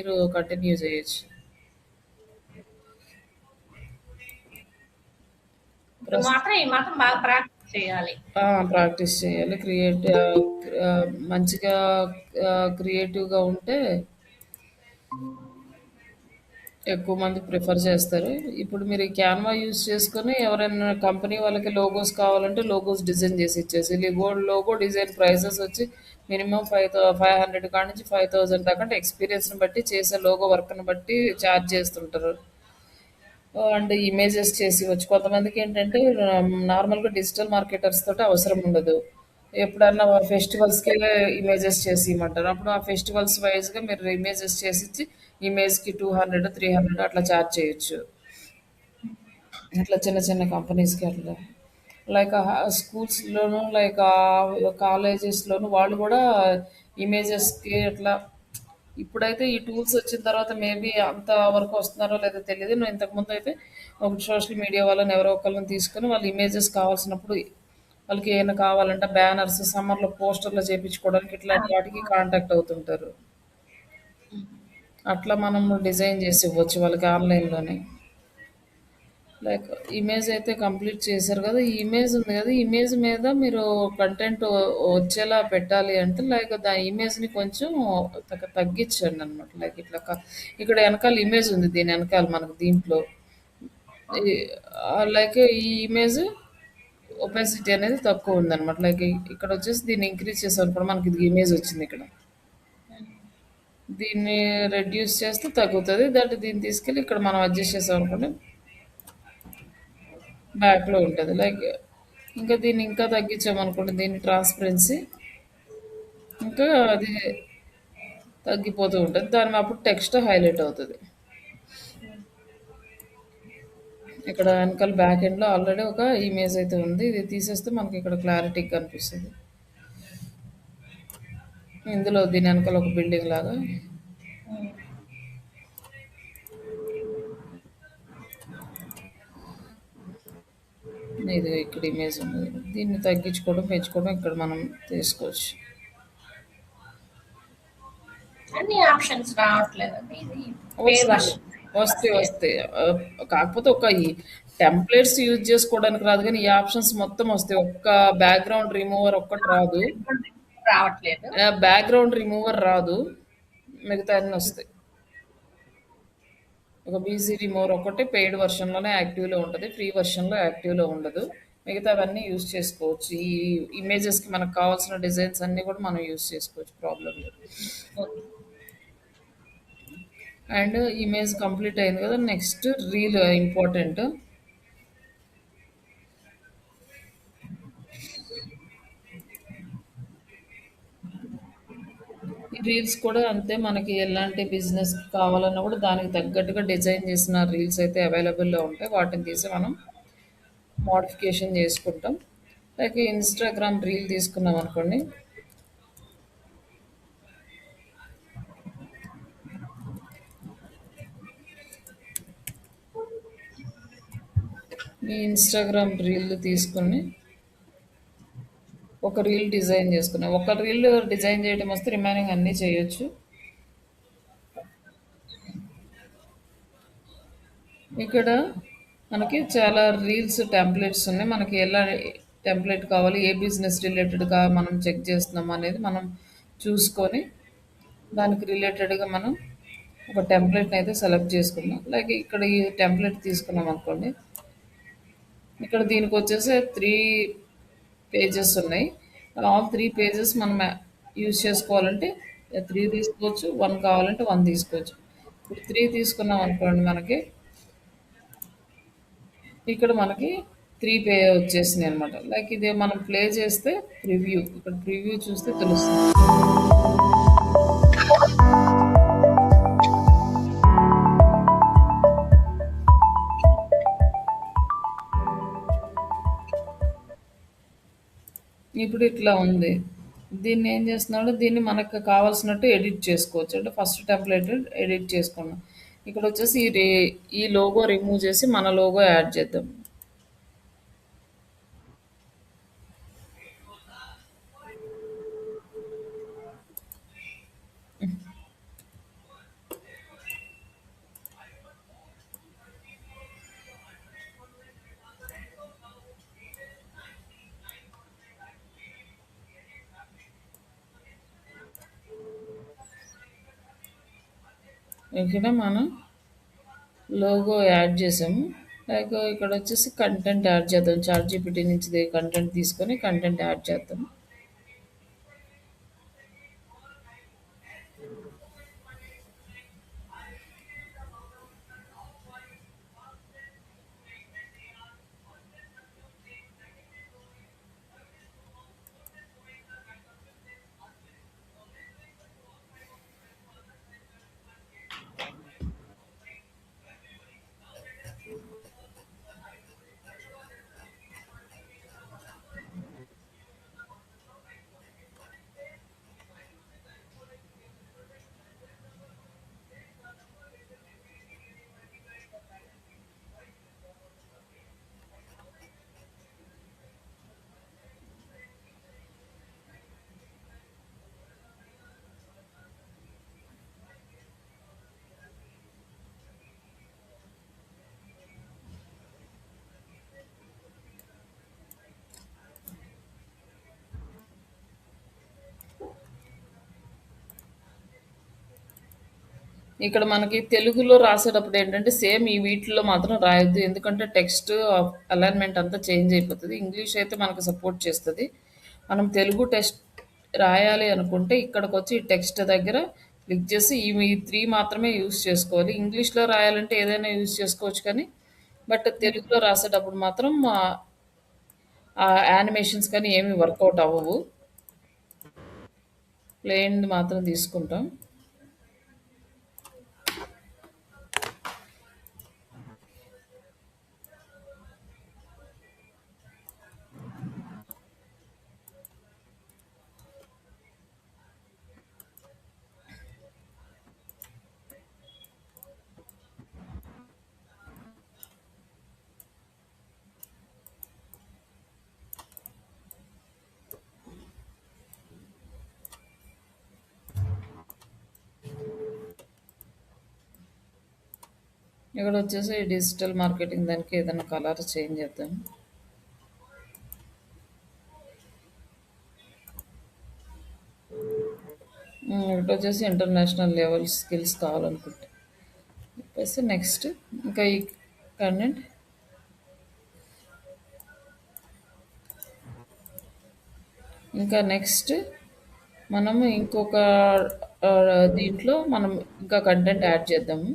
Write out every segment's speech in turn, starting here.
మీరు కంటిన్యూ చేయొచ్చు. ఇప్పుడు ప్రస్ మాత్రం ఈ మాత్రం బాగా ప్రాక్టీస్ చేయాలి. ప్రాక్టీస్ చేయాలి. మంచిగా క్రియేటివ్గా ఉంటే ఎక్కువ మంది ప్రిఫర్ చేస్తారు. ఇప్పుడు మీరు ఈ క్యాన్వా యూజ్ చేసుకొని ఎవరైనా కంపెనీ వాళ్ళకి లోగోస్ కావాలంటే లోగోస్ డిజైన్ చేసి ఇచ్చేసి లోగో డిజైన్ ప్రైజెస్ వచ్చి మినిమం 500 కాడ నుంచి 5000 దాకా, అంటే ఎక్స్పీరియన్స్ని బట్టి చేసే లోగో వర్క్ని బట్టి ఛార్జ్ చేస్తుంటారు. అండ్ ఇమేజెస్ చేసి ఇవ్వచ్చు. కొంతమందికి ఏంటంటే నార్మల్గా డిజిటల్ మార్కెటర్స్ తోటి అవసరం ఉండదు. ఎప్పుడన్నా ఫెస్టివల్స్కి ఇమేజెస్ చేసి ఇవ్వమంటారు. అప్పుడు ఆ ఫెస్టివల్స్ వైజ్గా మీరు ఇమేజెస్ చేసి ఇచ్చి ఇమేజ్కి 200 300 అట్లా ఛార్జ్ చేయొచ్చు. అట్లా చిన్న చిన్న కంపెనీస్కి అట్లా లైక్ స్కూల్స్లోను లైక్ కాలేజెస్లోను వాళ్ళు కూడా ఇమేజెస్కి అట్లా. ఇప్పుడైతే ఈ టూల్స్ వచ్చిన తర్వాత మేబీ అంత వరకు వస్తున్నారో లేదో తెలియదు. నేను ఇంతకుముందు అయితే ఒక సోషల్ మీడియా వాళ్ళని ఎవరో ఒకళ్ళని తీసుకొని వాళ్ళు ఇమేజెస్ కావాల్సినప్పుడు వాళ్ళకి ఏమైనా కావాలంటే బ్యానర్స్ సమ్మర్లో పోస్టర్లు చేయించుకోవడానికి ఇట్లాంటి వాటికి కాంటాక్ట్ అవుతుంటారు. అట్లా మనం డిజైన్ చేసి ఇవ్వచ్చు వాళ్ళకి ఆన్లైన్లోనే. లైక్ ఇమేజ్ అయితే కంప్లీట్ చేశారు కదా, ఈ ఇమేజ్ ఉంది కదా, ఈ ఇమేజ్ మీద మీరు కంటెంట్ వచ్చేలా పెట్టాలి అంటే లైక్ ఇమేజ్ని కొంచెం తగ్గించండి అనమాట. లైక్ ఇక్కడ వెనకాల ఇమేజ్ ఉంది, దీని వెనకాల మనకు దీంట్లో లైక్ ఈ ఇమేజ్ ఒపెసిటీ అనేది తక్కువ ఉందన్నమాట. లైక్ ఇక్కడ వచ్చేసి దీన్ని ఇంక్రీజ్ చేసాం అనుకోండి, మనకి ఇది ఇమేజ్ వచ్చింది ఇక్కడ. దీన్ని రెడ్యూస్ చేస్తే తగ్గుతుంది. దీన్ని తీసుకెళ్ళి ఇక్కడ మనం అడ్జస్ట్ చేసాం అనుకోండి, బ్యాక్లో ఉంటుంది. లైక్ ఇంకా దీన్ని ఇంకా తగ్గించామనుకోండి, దీని ట్రాన్స్పరెన్సీ ఇంకా అది తగ్గిపోతూ ఉంటుంది. దాని అప్పుడు టెక్స్ట్ హైలైట్ అవుతుంది. ఇక్కడ వెనకాల బ్యాక్ ఎండ్లో ఆల్రెడీ ఒక ఇమేజ్ అయితే ఉంది, ఇది తీసేస్తే మనకి ఇక్కడ క్లారిటీ కనిపిస్తుంది. ఇందులో దీని వెనకాల ఒక బిల్డింగ్ లాగా ఇది ఇక్కడ ఇమేజ్ ఉంది. దీన్ని తగ్గించుకోవడం పెంచుకోవడం ఇక్కడ మనం తీసుకోవచ్చు. అన్ని ఆప్షన్స్ రావట్లేదండి. ఇది పేడ్ వస్తాయి వర్షన్ వస్తాయి వస్తాయి. కాకపోతే ఒక ఈ టెంప్లెట్స్ యూజ్ చేసుకోవడానికి రాదు, కానీ ఈ ఆప్షన్స్ మొత్తం వస్తాయి. ఒక్క బ్యాక్గ్రౌండ్ రిమూవర్ ఒక్కటి రాదు. రావట్లేదు. బ్యాక్గ్రౌండ్ రిమూవర్ రాదు, మిగతా అన్నీ వస్తాయి. ఒక బీజీ రిమూవర్ ఒకటి పెయిడ్ వర్షన్లోనే యాక్టివ్లో ఉంటుంది, ఫ్రీ వర్షన్లో యాక్టివ్లో ఉండదు. మిగతావన్నీ యూజ్ చేసుకోవచ్చు. ఈ ఇమేజెస్కి మనకు కావాల్సిన డిజైన్స్ అన్నీ కూడా మనం యూజ్ చేసుకోవచ్చు, ప్రాబ్లం లేదు. ఓకే. అండ్ ఇమేజ్ కంప్లీట్ అయింది కదా, నెక్స్ట్ రీల్ ఇంపార్టెంట్. ఈ రీల్స్ కూడా అంతే, మనకి ఎలాంటి బిజినెస్ కావాలన్నా కూడా దానికి తగ్గట్టుగా డిజైన్ చేసిన రీల్స్ అయితే అవైలబుల్లో ఉంటాయి. వాటిని తీసి మనం మోడిఫికేషన్ చేసుకుంటాం. లైక్ ఇన్స్టాగ్రామ్ రీల్ తీసుకున్నాం అనుకోండి, ఈ ఇన్స్టాగ్రామ్ రీల్ తీసుకుని ఒక రీల్ డిజైన్ చేసుకున్నాం. ఒక రీల్ డిజైన్ చేయడం వస్తే రిమైనింగ్ అన్నీ చేయొచ్చు. ఇక్కడ మనకి చాలా రీల్స్ టెంప్లెట్స్ ఉన్నాయి. మనకి ఎలా టెంప్లెట్ కావాలి, ఏ బిజినెస్ రిలేటెడ్గా మనం చెక్ చేస్తున్నాం అనేది మనం చూసుకొని దానికి రిలేటెడ్గా మనం ఒక టెంప్లెట్ని అయితే సెలెక్ట్ చేసుకున్నాం. లైక్ ఇక్కడ ఈ టెంప్లెట్ తీసుకున్నాం అనుకోండి, ఇక్కడ దీనికి వచ్చేసి 3 పేజెస్ ఉన్నాయి. ఆల్ 3 పేజెస్ మనం యూజ్ చేసుకోవాలంటే 3 తీసుకోవచ్చు, 1 కావాలంటే 1 తీసుకోవచ్చు. ఇప్పుడు 3 తీసుకున్నాం అనుకోండి, మనకి ఇక్కడ మనకి 3 వచ్చేసినాయి అనమాట. లైక్ ఇది మనం ప్లే చేస్తే ప్రివ్యూ, ఇక్కడ ప్రివ్యూ చూస్తే తెలుస్తుంది. ఇప్పుడు ఇట్లా ఉంది. దీన్ని ఏం చేస్తున్నాడు, దీన్ని మనకు కావాల్సినట్టు ఎడిట్ చేసుకోవచ్చు. అంటే ఫస్ట్ టెంప్లెట్ ఎడిట్ చేసుకున్నాం. ఇక్కడ వచ్చేసి ఈ లోగో రిమూవ్ చేసి మన లోగో యాడ్ చేద్దాం. ఇక్కడ మనం లోగో యాడ్ చేసాము. లైక్ ఇక్కడ వచ్చేసి కంటెంట్ యాడ్ చేద్దాం. చాట్ జీపీటీ నుంచి కంటెంట్ తీసుకొని కంటెంట్ యాడ్ చేద్దాం. ఇక్కడ మనకి తెలుగులో రాసేటప్పుడు ఏంటంటే సేమ్ ఈ వీటిలో మాత్రం రాయొద్దు. ఎందుకంటే టెక్స్ట్ అలైన్మెంట్ అంతా చేంజ్ అయిపోతుంది. ఇంగ్లీష్ అయితే మనకు సపోర్ట్ చేస్తుంది. మనం తెలుగు టెక్స్ట్ రాయాలి అనుకుంటే ఇక్కడికి వచ్చి ఈ టెక్స్ట్ దగ్గర క్లిక్ చేసి ఇవి 3 మాత్రమే యూజ్ చేసుకోవాలి. ఇంగ్లీష్లో రాయాలంటే ఏదైనా యూజ్ చేసుకోవచ్చు కానీ బట్ తెలుగులో రాసేటప్పుడు మాత్రం ఆ యానిమేషన్స్ కానీ ఏమి వర్కౌట్ అవ్వవు. ప్లెయిన్ మాత్రం తీసుకుంటాం. ఇక్కడ వచ్చేసి డిజిటల్ మార్కెటింగ్ దానికి ఏదైనా కలర్ చేంజ్ చేద్దాం. ఇక్కడ వచ్చేసి ఇంటర్నేషనల్ లెవెల్ స్కిల్స్ కావాలనుకుంటే చెప్పేసి నెక్స్ట్. ఇంకా ఈ కంటెంట్ ఇంకా నెక్స్ట్ మనము ఇంకొక ఆ, దీంట్లో మనం ఇంకా కంటెంట్ యాడ్ చేద్దాము.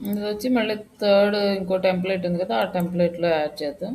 ఇది వచ్చి మళ్ళీ థర్డ్ ఇంకో టెంప్లెట్ ఉంది కదా, ఆ టెంప్లెట్లో యాడ్ చేద్దాం.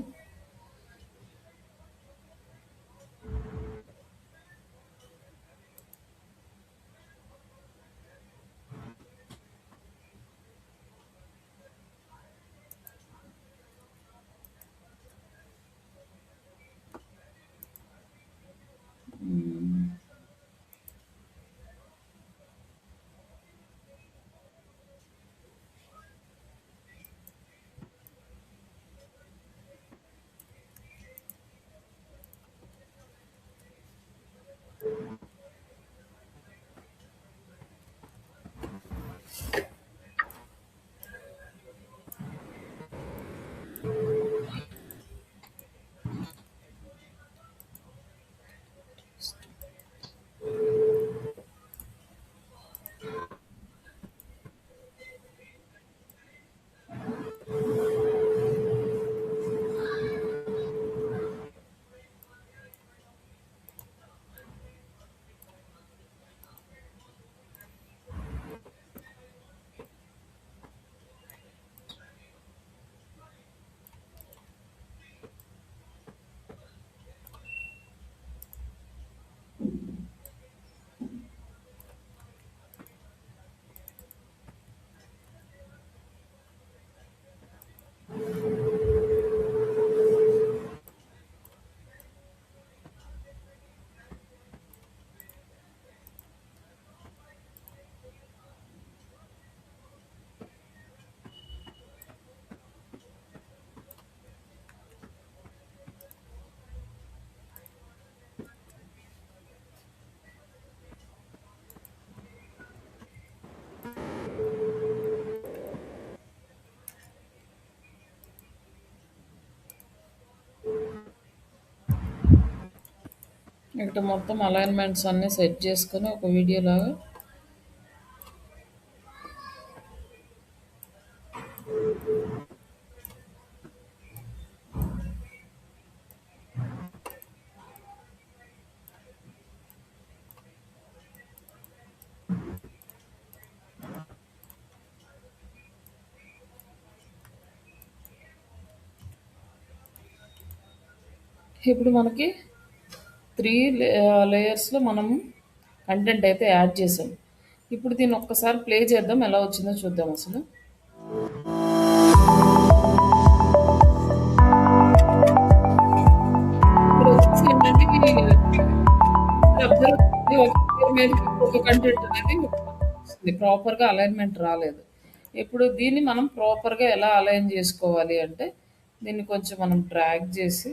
ఇక్కడ మొత్తం అలైన్మెంట్స్ అన్నీ సెట్ చేసుకొని ఒక వీడియో లాగా ఇప్పుడు మనకి త్రీ లేయర్స్లో మనం కంటెంట్ అయితే యాడ్ చేసాం. ఇప్పుడు దీన్ని ఒక్కసారి ప్లే చేద్దాం, ఎలా వచ్చిందో చూద్దాం అసలు. ఇక్కడ వచ్చేసి ఏంటంటే అబ్జర్వ్ ఒక layer మీదకి ఒక కంటెంట్ అనేది వస్తుంది. ప్రాపర్గా అలైన్మెంట్ రాలేదు. ఇప్పుడు దీన్ని మనం ప్రాపర్గా ఎలా అలైన్ చేసుకోవాలి అంటే దీన్ని కొంచెం మనం డ్రాగ్ చేసి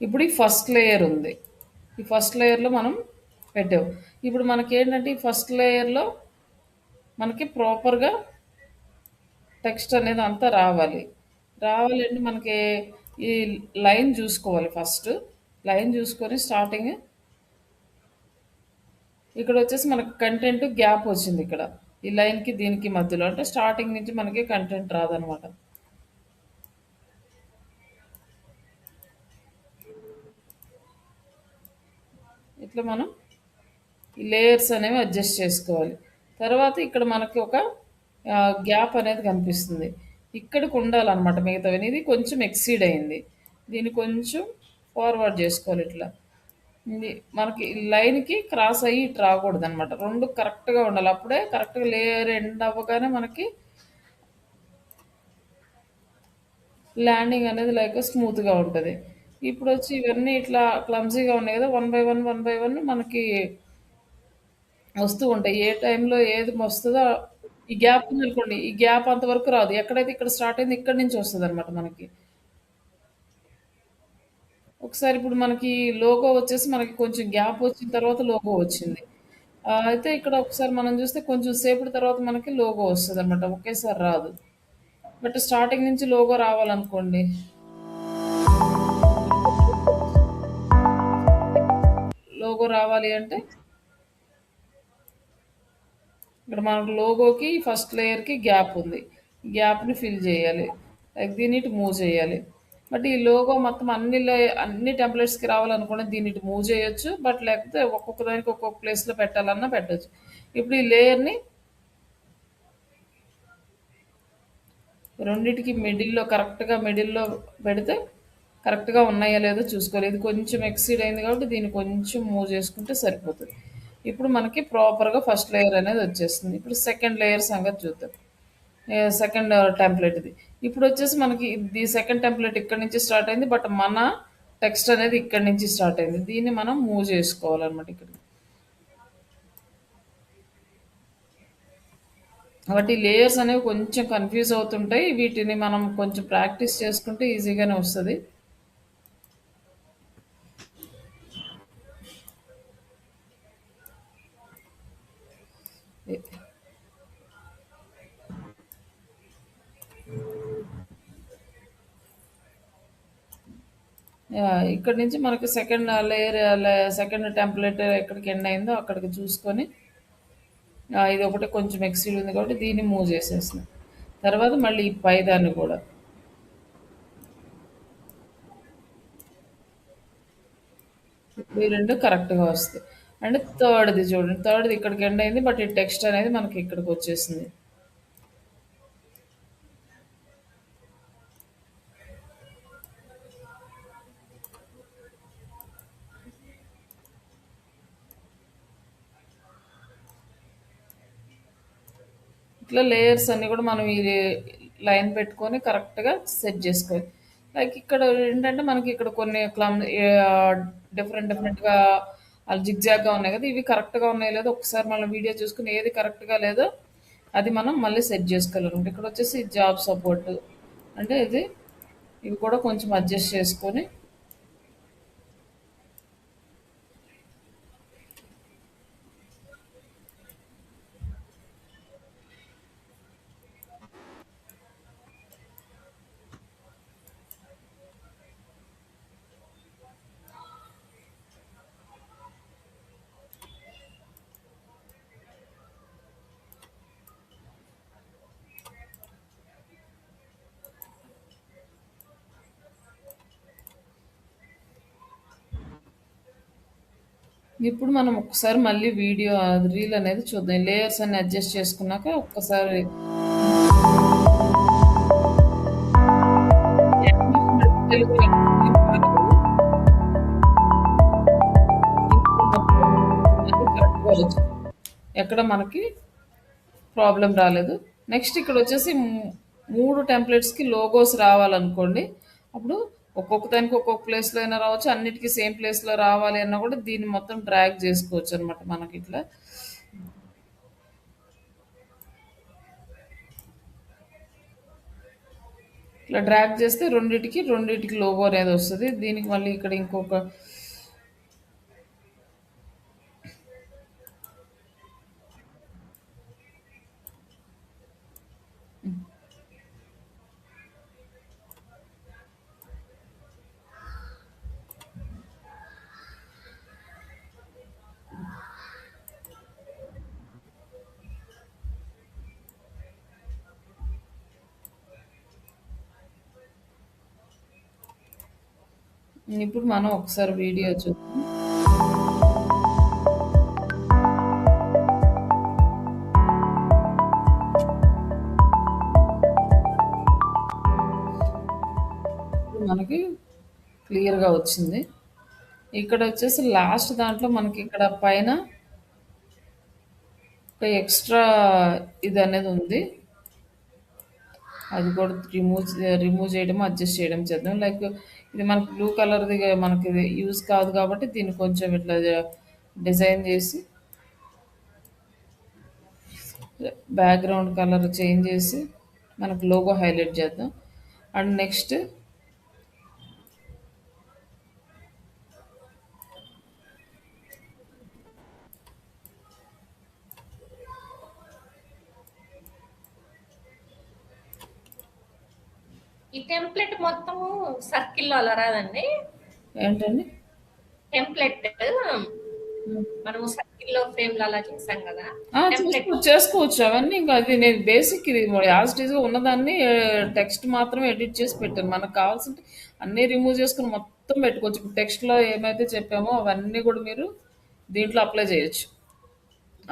ఇప్పుడు ఈ ఫస్ట్ లేయర్ ఉంది. ఈ ఫస్ట్ లేయర్లో మనం పెట్టాం. ఇప్పుడు మనకి ఏంటంటే ఈ ఫస్ట్ లేయర్లో మనకి ప్రాపర్గా టెక్స్ట్ అనేది అంతా రావాలి. రావాలి అంటే మనకి ఈ లైన్ చూసుకోవాలి. ఫస్ట్ లైన్ చూసుకొని స్టార్టింగ్ ఇక్కడ వచ్చేసి మనకి కంటెంట్ గ్యాప్ వచ్చింది. ఇక్కడ ఈ లైన్కి దీనికి మధ్యలో అంటే స్టార్టింగ్ నుంచి మనకి కంటెంట్ రాదనమాట. ఇట్లా మనం ఈ లేయర్స్ అనేవి అడ్జస్ట్ చేసుకోవాలి. తర్వాత ఇక్కడ మనకి ఒక గ్యాప్ అనేది కనిపిస్తుంది. ఇక్కడికి ఉండాలన్నమాట మిగతావి. ఇది కొంచెం ఎక్సీడ్ అయింది. దీన్ని కొంచెం ఫార్వర్డ్ చేసుకోవాలి ఇట్లా. ఇది మనకి లైన్కి క్రాస్ అయ్యి ఇటు రాకూడదు అనమాట. రెండు కరెక్ట్గా ఉండాలి. అప్పుడే కరెక్ట్గా లేయర్ ఎండ్ అవ్వగానే మనకి ల్యాండింగ్ అనేది లైక్ స్మూత్గా ఉంటుంది. ఇప్పుడు వచ్చి ఇవన్నీ ఇట్లా క్లమ్జీగా ఉన్నాయి కదా, వన్ బై వన్ మనకి వస్తూ ఉంటాయి. ఏ టైంలో ఏది వస్తుందో ఈ గ్యాప్ ఉందనుకోండి, ఈ గ్యాప్ అంతవరకు రాదు. ఎక్కడైతే ఇక్కడ స్టార్ట్ అయింది ఇక్కడి నుంచి వస్తుంది అనమాట మనకి. ఒకసారి ఇప్పుడు మనకి లోగో వచ్చేసి మనకి కొంచెం గ్యాప్ వచ్చిన తర్వాత లోగో వచ్చింది. అయితే ఇక్కడ ఒకసారి మనం చూస్తే కొంచెం సేపటి తర్వాత మనకి లోగో వస్తుంది అనమాట. ఒకేసారి రాదు. బట్ స్టార్టింగ్ నుంచి లోగో రావాలనుకోండి, లోగో రావాలి అంటే ఇక్కడ మనకు లోగోకి ఫస్ట్ లేయర్కి గ్యాప్ ఉంది. గ్యాప్ని ఫిల్ చేయాలి. లైక్ దీన్ని ఇటు మూవ్ చేయాలి. బట్ ఈ లోగో మొత్తం అన్ని టెంప్లెట్స్కి రావాలనుకుంటే దీన్ని ఇటు మూవ్ చేయొచ్చు. బట్ లేకపోతే ఒక్కొక్క దానికి ఒక్కొక్క ప్లేస్లో పెట్టాలన్నా పెట్టచ్చు. ఇప్పుడు ఈ లేయర్ని రెండిటికి మిడిల్లో కరెక్ట్గా మిడిల్లో పెడితే కరెక్ట్గా ఉన్నాయా లేదో చూసుకోవాలి. ఇది కొంచెం ఎక్సీడ్ అయింది కాబట్టి దీన్ని కొంచెం మూవ్ చేసుకుంటే సరిపోతుంది. ఇప్పుడు మనకి ప్రాపర్గా ఫస్ట్ లేయర్ అనేది వచ్చేస్తుంది. ఇప్పుడు సెకండ్ లేయర్ సంగతి చూద్దాం. సెకండ్ టెంప్లెట్ ఇది. ఇప్పుడు వచ్చేసి మనకి ఇది సెకండ్ టెంప్లెట్ ఇక్కడ నుంచి స్టార్ట్ అయింది. బట్ మన టెక్స్ట్ అనేది ఇక్కడ నుంచి స్టార్ట్ అయింది. దీన్ని మనం మూవ్ చేసుకోవాలన్నమాట ఇక్కడ. కాబట్టి లేయర్స్ అనేవి కొంచెం కన్ఫ్యూజ్ అవుతుంటాయి. వీటిని మనం కొంచెం ప్రాక్టీస్ చేసుకుంటే ఈజీగానే వస్తుంది. ఇక్కడ నుంచి మనకి సెకండ్ లేయర్ సెకండ్ టెంప్లెట్ ఎక్కడికి ఎండ్ అయిందో అక్కడికి చూసుకొని ఇది ఒకటి కొంచెం ఎక్సీడ్ ఉంది కాబట్టి దీన్ని మూవ్ చేసేస్తున్నాం. తర్వాత మళ్ళీ ఈ పైదాన్ని కూడా ఈ రెండు కరెక్ట్గా వస్తాయి. అంటే థర్డ్ది చూడండి, థర్డ్ది ఇక్కడికి ఎండ్ అయింది. బట్ ఈ టెక్స్ట్ అనేది మనకి ఇక్కడికి వచ్చేసింది. ఇట్లా లేయర్స్ అన్ని కూడా మనం ఈ లైన్ పెట్టుకొని కరెక్ట్గా సెట్ చేసుకోవాలి. లైక్ ఇక్కడ ఏంటంటే మనకి ఇక్కడ కొన్ని డిఫరెంట్ డిఫరెంట్గా వాళ్ళు జిగ్జాగ్గా ఉన్నాయి కదా, ఇవి కరెక్ట్గా ఉన్నాయో లేదో ఒకసారి మనం వీడియో చూసుకుని ఏది కరెక్ట్గా లేదో అది మనం మళ్ళీ సెట్ చేసుకోవాలన్నమాట. ఇక్కడ వచ్చేసి జాబ్ సపోర్ట్ అంటే ఇది, ఇవి కూడా కొంచెం అడ్జస్ట్ చేసుకొని ఇప్పుడు మనం ఒక్కసారి మళ్ళీ వీడియో రీల్ అనేది చూద్దాం. లేయర్స్ అన్ని అడ్జస్ట్ చేసుకున్నాక ఒక్కసారి యానిమేషన్ అయితే తెలుగులో ఇంక్లూడ్ ఇప్పుడు మొత్తం అది కరెక్ట్‌గా వచ్చింది. ఎక్కడ మనకి ప్రాబ్లమ్ రాలేదు. నెక్స్ట్ ఇక్కడొచ్చేసి 3 టెంప్లెట్స్‌కి లోగోస్ రావాలనుకోండి. అప్పుడు ఒక్కొక్క దానికి ఒక్కొక్క ప్లేస్‌లో అయినా రావచ్చు. అన్నిటికి సేమ్ ప్లేస్‌లో రావాలి అన్నా కూడా దీన్ని మొత్తం డ్రాగ్ చేసుకోవచ్చనమాట మనకిట్లా. ఇట్లా డ్రాగ్ చేస్తే రెండిటికి లోగో అనేది వస్తది. దీనికి మళ్ళీ ఇక్కడ ఇంకొక ఇప్పుడు మనం ఒకసారి వీడియో చూద్దాం. ఇప్పుడు మనకి క్లియర్‌గా వచ్చింది. ఇక్కడ వచ్చేసి లాస్ట్ దాంట్లో మనకి ఇక్కడ పైన ఒక ఎక్స్ట్రా ఇది అనేది ఉంది. అది కూడా రిమూవ్ చేయడం, అడ్జస్ట్ చేయడం చేద్దాం. లైక్ ఇది మనకి బ్లూ కలర్‌ది మనకి ఇది యూజ్ కాదు కాబట్టి దీన్ని కొంచెం ఇట్లా డిజైన్ చేసి బ్యాక్‌గ్రౌండ్ కలర్ చేంజ్ చేసి మనకు లోగో హైలైట్ చేద్దాం. అండ్ నెక్స్ట్ ఈ టెంప్లెట్ మొత్తము సర్కిల్లో అలా రాదండి. ఏంటండి? టెంప్లెట్ మనము సర్కిల్లో ఫ్రేమ్లు అలా చేసాం కదా. టెంప్లెట్ చేసుకోవచ్చు అవన్నీ. ఇంకా అది నేను బేసిక్ ఇది యాజ్ ఇట్ ఈస్‌గా ఉన్నదాన్ని టెక్స్ట్ మాత్రమే ఎడిట్ చేసి పెట్టాను. మనకు కావాల్సింటే అన్నీ రిమూవ్ చేసుకొని మొత్తం పెట్టుకోవచ్చు. ఇప్పుడు టెక్స్ట్‌లో ఏమైతే చెప్పామో అవన్నీ కూడా మీరు దీంట్లో అప్లై చేయొచ్చు.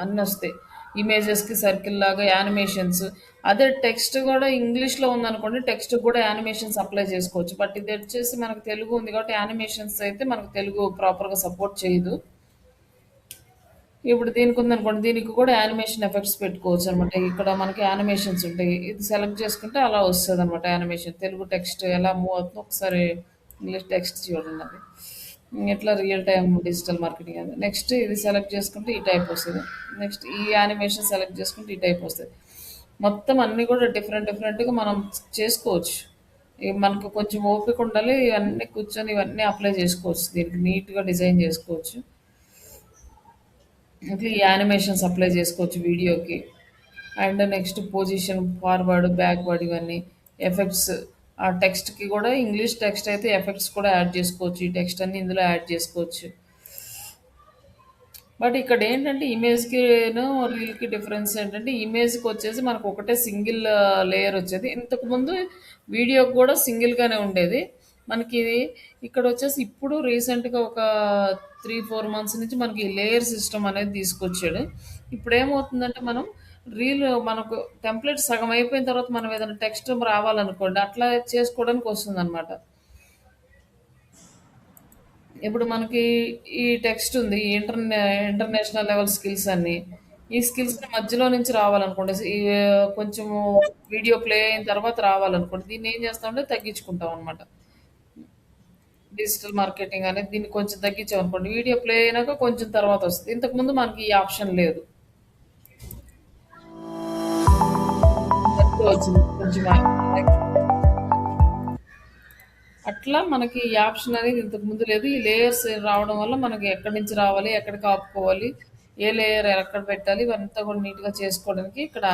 అన్నీ వస్తాయి. ఇమేజెస్‌కి సర్కిల్ లాగా యానిమేషన్స్. అదే టెక్స్ట్ కూడా ఇంగ్లీష్‌లో ఉందనుకోండి, టెక్స్ట్ కూడా యానిమేషన్స్ అప్లై చేసుకోవచ్చు. బట్ ఇది వచ్చేసి మనకు తెలుగు ఉంది కాబట్టి యానిమేషన్స్ అయితే మనకు తెలుగు ప్రాపర్‌గా సపోర్ట్ చేయదు. ఇప్పుడు దీనికి ఉందనుకోండి, దీనికి కూడా యానిమేషన్ ఎఫెక్ట్స్ పెట్టుకోవచ్చు అనమాట. ఇక్కడ మనకి యానిమేషన్స్ ఉంటాయి. ఇది సెలెక్ట్ చేసుకుంటే అలా వస్తుంది అనమాట యానిమేషన్. తెలుగు టెక్స్ట్ ఎలా మూవ్ అవుతుందో ఒకసారి ఇంగ్లీష్ టెక్స్ట్ చూడండి అది. ఇట్లా రియల్ టైమ్ డిజిటల్ మార్కెటింగ్ అది. నెక్స్ట్ ఇది సెలెక్ట్ చేసుకుంటే ఈ టైప్ వస్తుంది. నెక్స్ట్ ఈ యానిమేషన్ సెలెక్ట్ చేసుకుంటే ఈ టైప్ వస్తుంది. మొత్తం అన్నీ కూడా డిఫరెంట్ డిఫరెంట్గా మనం చేసుకోవచ్చు. మనకు కొంచెం ఓపిక ఉండాలి. ఇవన్నీ కూర్చొని ఇవన్నీ అప్లై చేసుకోవచ్చు. దీనికి నీట్గా డిజైన్ చేసుకోవచ్చు. ఇట్లా ఈ యానిమేషన్స్ అప్లై చేసుకోవచ్చు వీడియోకి. And next position forward backward ఇవన్నీ ఎఫెక్ట్స్. ఆ టెక్స్ట్కి కూడా ఇంగ్లీష్ టెక్స్ట్ అయితే ఎఫెక్ట్స్ కూడా యాడ్ చేసుకోవచ్చు. ఈ టెక్స్ట్ అన్ని ఇందులో యాడ్ చేసుకోవచ్చు. బట్ ఇక్కడ ఏంటంటే ఇమేజ్‌కిను, రీల్‌కి డిఫరెన్స్ ఏంటంటే ఇమేజ్‌కి వచ్చేసి మనకు ఒకటే సింగిల్ లేయర్ వచ్చేది. ఇంతకుముందు వీడియోకి కూడా సింగిల్‌గానే ఉండేది. మనకి ఇది ఇక్కడ వచ్చేసి ఇప్పుడు రీసెంట్‌గా ఒక 3, 4 మంత్స్ నుంచి మనకి లేయర్ సిస్టమ్ అనేది తీసుకొచ్చాడు. ఇప్పుడేమవుతుందంటే మనం మనకు టెంప్లేట్ సగం అయిపోయిన తర్వాత మనం ఏదైనా టెక్స్ట్ రావాలనుకోండి అట్లా చేసుకోవడానికి వస్తుందనమాట. ఇప్పుడు మనకి ఈ టెక్స్ట్ ఉంది. ఈ ఇంటర్నేషనల్ లెవెల్ స్కిల్స్ అన్ని. ఈ స్కిల్స్ మధ్యలో నుంచి రావాలనుకోండి. కొంచెము వీడియో ప్లే అయిన తర్వాత రావాలనుకోండి. దీన్ని ఏం చేస్తామంటే తగ్గించుకుంటాం అనమాట. డిజిటల్ మార్కెటింగ్ అనేది దీన్ని కొంచెం తగ్గించామనుకోండి. వీడియో ప్లే అయినాక కొంచెం తర్వాత వస్తుంది. ఇంతకుముందు మనకి ఈ ఆప్షన్ లేదు. మధ్యలో వచ్చింది కొంచెం అట్లా మనకి ఈ ఆప్షన్ అనేది ఇంతకు ముందు లేదు. ఈ లేయర్స్ రావడం వల్ల మనకి ఎక్కడి నుంచి రావాలి, ఎక్కడికి ఆపుకోవాలి, ఏ లేయర్ ఎక్కడ పెట్టాలి, ఇవంతా కూడా నీట్‌గా చేసుకోవడానికి ఇక్కడ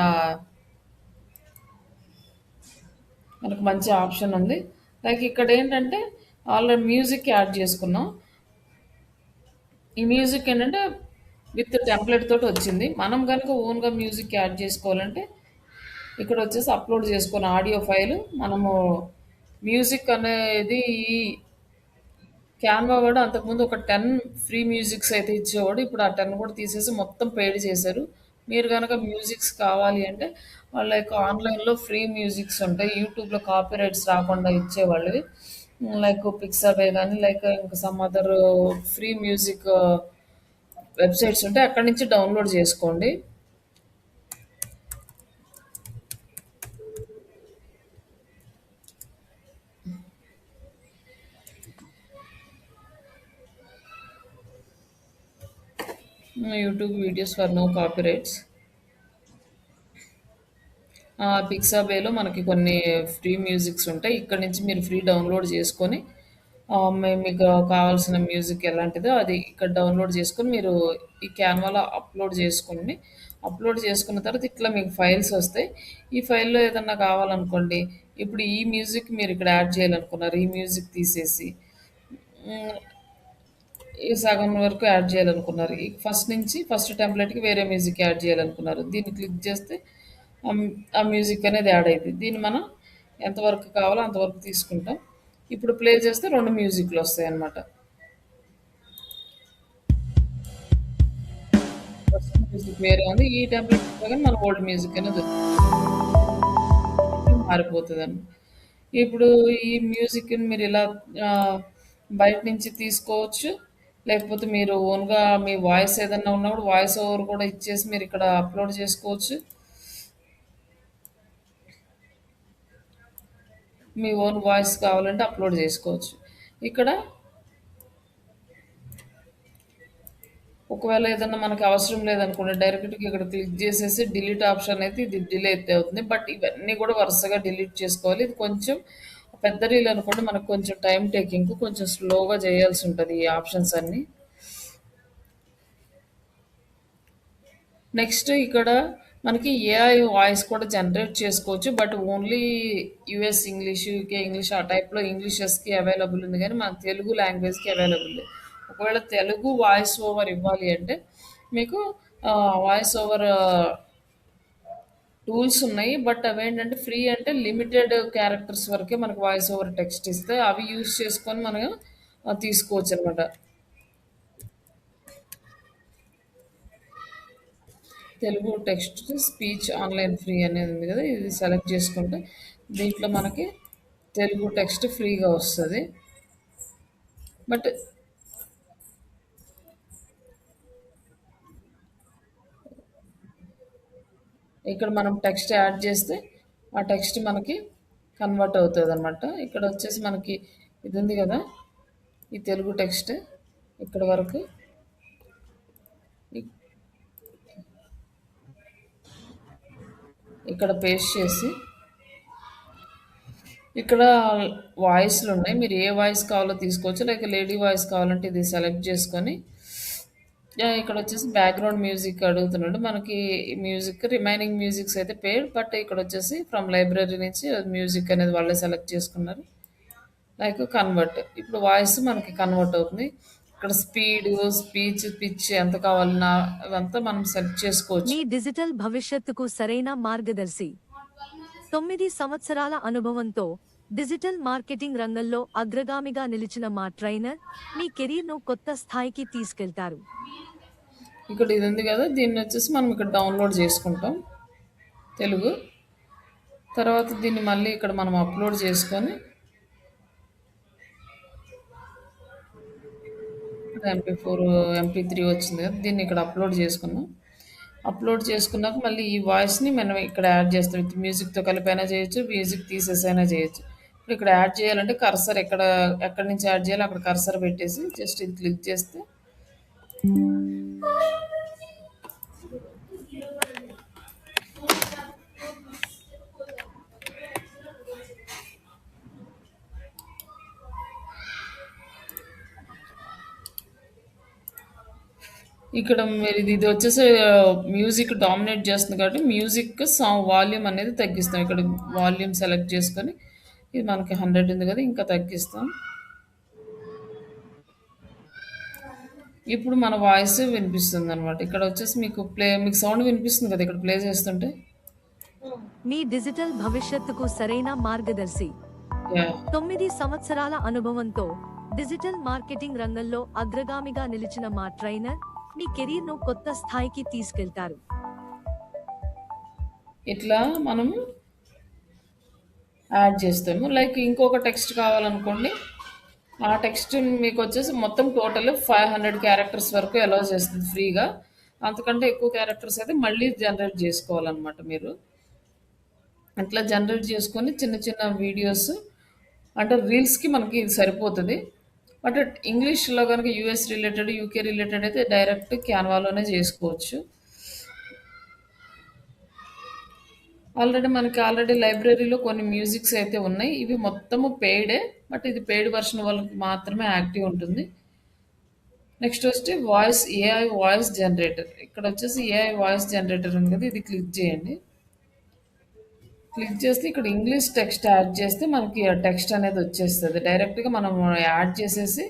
మనకు మంచి ఆప్షన్ ఉంది. లైక్ ఇక్కడ ఏంటంటే ఆల్రెడీ మ్యూజిక్ యాడ్ చేసుకున్నాం. ఈ మ్యూజిక్ ఏంటంటే విత్ టెంప్లెట్ తోటి వచ్చింది. మనం కనుక ఓన్‌గా మ్యూజిక్ యాడ్ చేసుకోవాలంటే ఇక్కడ వచ్చేసి అప్లోడ్ చేసుకున్న ఆడియో ఫైల్ మనము మ్యూజిక్ అనేది క్యాన్వా వాడు అంతకుముందు ఒక 10 ఫ్రీ మ్యూజిక్స్ అయితే ఇచ్చేవాడు. ఇప్పుడు ఆ 10 కూడా తీసేసి మొత్తం పెయిడ్ చేశారు. మీరు గనక మ్యూజిక్స్ కావాలి అంటే వాళ్ళ యొక్క ఆన్‌లైన్‌లో ఫ్రీ మ్యూజిక్స్ ఉంటాయి. యూట్యూబ్‌లో కాపీరైట్స్ రాకుండా ఇచ్చేవాళ్ళవి. లైక్ పిక్సాబే గాని లైక్ ఇంకా some other free music websites ఉంటాయి. అక్కడి నుంచి డౌన్‌లోడ్ చేసుకోండి. YouTube videos for no copyrights. పిక్సాబేలో మనకి కొన్ని ఫ్రీ మ్యూజిక్స్ ఉంటాయి. ఇక్కడ నుంచి మీరు ఫ్రీ డౌన్లోడ్ చేసుకొని మీకు కావాల్సిన మ్యూజిక్ ఎలాంటిదో అది ఇక్కడ డౌన్లోడ్ చేసుకొని మీరు ఈ క్యాన్వాలో అప్లోడ్ చేసుకోండి. అప్లోడ్ చేసుకున్న తర్వాత ఇట్లా మీకు ఫైల్స్ వస్తాయి. ఈ ఫైల్లో ఏదన్నా కావాలనుకోండి, ఇప్పుడు ఈ మ్యూజిక్ మీరు ఇక్కడ యాడ్ చేయాలనుకున్నారు, ఈ మ్యూజిక్ తీసేసి మ్, ఈ సగం వరకు యాడ్ చేయాలనుకున్నారు. ఈ ఫస్ట్ నుంచి ఫస్ట్ టెంప్లెట్కి వేరే మ్యూజిక్ యాడ్ చేయాలనుకున్నారు. దీన్ని క్లిక్ చేస్తే ఆ ఆ మ్యూజిక్ అనేది యాడ్ అవుతుంది. దీన్ని మనం ఎంతవరకు కావాలో అంతవరకు తీసుకుంటాం. ఇప్పుడు ప్లే చేస్తే 2 మ్యూజిక్‌లు వస్తాయన్నమాట. ఫస్ట్ మ్యూజిక్ వేరే ఉంది. ఈ టెంప్లెట్ ఇస్తే గాని మన ఓల్డ్ మ్యూజిక్ అనేది మారిపోతదండి. ఇప్పుడు ఈ మ్యూజిక్‌ని మీరు ఇలా ఆహ్, బయట నుంచి తీసుకోవచ్చు. లేకపోతే మీరు ఓన్‌గా మీ వాయిస్ ఏదన్నా ఉన్నప్పుడు వాయిస్ ఓవర్ కూడా ఇచ్చేసి మీరిక్కడ అప్‌లోడ్ చేసుకోవచ్చు. మీ ఓన్ వాయిస్ కావాలంటే అప్‌లోడ్ చేసుకోవచ్చు. ఇక్కడ ఒకవేళ ఏదన్నా మనకి అవసరం లేదనుకోండి, డైరెక్ట్‌గా ఇక్కడ క్లిక్ చేసేసి డిలీట్ ఆప్షన్ అయితే ఇది డిలీట్ అవుతుంది. బట్ ఇవన్నీ కూడా వరుసగా డిలీట్ చేసుకోవాలి. ఇది కొంచెం పెద్ద రీల్ అనుకోండి మనకు కొంచెం టైం టేకింగ్ కొంచెం స్లోగా చేయాల్సి ఉంటది ఈ ఆప్షన్స్ అన్నీ. నెక్స్ట్ ఇక్కడ మనకి ఏఐ వాయిస్ కూడా జనరేట్ చేసుకోవచ్చు. But only US English, UK English ఆ టైప్‌లో ఇంగ్లీషెస్‌కి అవైలబుల్ ఉంది గానీ, మన తెలుగు లాంగ్వేజ్‌కి అవైలబుల్ లేదు. ఒకవేళ తెలుగు వాయిస్ ఓవర్ ఇవ్వాలి అంటే మీకు వాయిస్ ఓవర్ టూల్స్ ఉన్నాయి. బట్ అవేంటంటే ఫ్రీ అంటే లిమిటెడ్ క్యారెక్టర్స్ వరకే మనకు వాయిస్ ఓవర్ టెక్స్ట్ ఇస్తాయి. అవి యూజ్ చేసుకొని మనం తీసుకోవచ్చనమాట. Telugu text speech online free అనేది ఉంది కదా, ఇది సెలెక్ట్ చేసుకుంటే దీంట్లో మనకి తెలుగు టెక్స్ట్ ఫ్రీగా వస్తుంది. బట్ ఇక్కడ మనం టెక్స్ట్ యాడ్ చేస్తే ఆ టెక్స్ట్ మనకి కన్వర్ట్ అవుతుంది అనమాట. ఇక్కడ వచ్చేసి మనకి ఇది ఉంది కదా, ఈ తెలుగు టెక్స్ట్ ఇక్కడ వరకు ఇ- ఇక్కడ పేస్ట్ చేసి ఇక్కడ వాయిస్లు ఉన్నాయి. మీరు ఏ వాయిస్ కావాలో తీసుకోవచ్చు. లైక్ లేడీ వాయిస్ కావాలంటే ఇది సెలెక్ట్ చేసుకొని ఇక్కడ వచ్చేసి బ్యాక్గ్రౌండ్ మ్యూజిక్ అడుగుతున్నాడు. మనకి మ్యూజిక్ రిమైనింగ్ మ్యూజిక్స్ అయితే పేడ్. బట్ ఇక్కడ వచ్చేసి ఫ్రమ్ లైబ్రరీ నుంచి మ్యూజిక్ అనేది వాళ్ళే సెలెక్ట్ చేసుకున్నారు. లైక్ కన్వర్ట్ ఇప్పుడు వాయిస్ మనకి కన్వర్ట్ అవుతుంది. ఇక్కడ స్పీడ్, స్పీచ్, పిచ్ ఎంత కావాలన్నా అవంతా మనం సెలెక్ట్ చేసుకోవచ్చు. మీ డిజిటల్ భవిష్యత్తుకు సరైన మార్గదర్శి. 9 సంవత్సరాల అనుభవంతో డిజిటల్ మార్కెటింగ్ రంగంలో అగ్రగామిగా నిలిచిన మా ట్రైనర్ మీ కెరీర్ను కొత్త స్థాయికి తీసుకెళ్తారు. ఇక్కడ ఇది ఉంది కదా, దీన్ని వచ్చేసి మనం ఇక్కడ డౌన్లోడ్ చేసుకుంటాం తెలుగు. తర్వాత దీన్ని మళ్ళీ ఇక్కడ మనం అప్లోడ్ చేసుకొని MP4 MP3 వచ్చింది కదా, దీన్ని ఇక్కడ అప్లోడ్ చేసుకున్నాం. అప్లోడ్ చేసుకున్నాక మళ్ళీ ఈ వాయిస్ని మనం ఇక్కడ యాడ్ చేస్తాం. ఇది మ్యూజిక్తో కలిపైనా చేయొచ్చు, మ్యూజిక్ తీసేసైనా చేయొచ్చు. ఇప్పుడు ఇక్కడ యాడ్ చేయాలంటే కర్సర్ ఎక్కడి నుంచి యాడ్ చేయాలో అక్కడ కర్సర్ పెట్టేసి జస్ట్ ఇది క్లిక్ చేస్తే ఇక్కడ మీరు ఇది వచ్చేసి మ్యూజిక్ డామినేట్ చేస్తుంది కాబట్టి మ్యూజిక్ సౌండ్ వాల్యూమ్ అనేది తగ్గిస్తాం. ఇక్కడ వాల్యూమ్ సెలెక్ట్ చేసుకొని ఇది మనకి 100 ఉంది కదా, ఇంకా తగ్గిస్తాం. ఇప్పుడు మన వాయిస్ వినిపిస్తుంది అనమాట. ఇక్కడ వచ్చేసి మీకు సౌండ్ వినిపిస్తుంది కదా ఇక్కడ ప్లే చేస్తుంటే. మీ డిజిటల్ భవిష్యత్తుకు సరైన మార్గదర్శి. యా 9 సంవత్సరాల అనుభవంతో డిజిటల్ మార్కెటింగ్ రంగంలో అగ్రగామిగా నిలిచిన మా ట్రైనర్ మీ కెరీర్ను కొత్త స్థాయికి తీసుకెళ్తారు. ఇట్లా మనము యాడ్ చేస్తాము. లైక్ ఇంకొక టెక్స్ట్ కావాలనుకోండి, ఆ టెక్స్ట్ మీకు వచ్చేసి మొత్తం టోటల్ 500 క్యారెక్టర్స్ వరకు అలౌ చేస్తుంది ఫ్రీగా. అంతకంటే ఎక్కువ క్యారెక్టర్స్ అయితే మళ్ళీ జనరేట్ చేసుకోవాలన్నమాట మీరు. అట్లా జనరేట్ చేసుకొని చిన్న చిన్న వీడియోస్ అంటే రీల్స్కి మనకి ఇది సరిపోతుంది. బట్ ఇంగ్లీష్లో కనుక యూఎస్ రిలేటెడ్, యూకే రిలేటెడ్ అయితే డైరెక్ట్ క్యాన్వాలోనే చేసుకోవచ్చు. ఆల్రెడీ లైబ్రరీలో కొన్ని మ్యూజిక్స్ అయితే ఉన్నాయి. ఇవి మొత్తము పెయిడే, బట్ ఇది పెయిడ్ వర్షన్ వాళ్ళకి మాత్రమే యాక్టివ్ ఉంటుంది. నెక్స్ట్ వచ్చి ఏఐ వాయిస్ జనరేటర్. ఇక్కడ వచ్చేసి ఏఐ వాయిస్ జనరేటర్ ఉంది కదా, ఇది క్లిక్ చేయండి. క్లిక్ చేస్తే ఇక్కడ ఇంగ్లీష్ టెక్స్ట్ యాడ్ చేస్తే మనకి ఆ టెక్స్ట్ అనేది వచ్చేస్తుంది. డైరెక్ట్గా మనం యాడ్ చేసేసి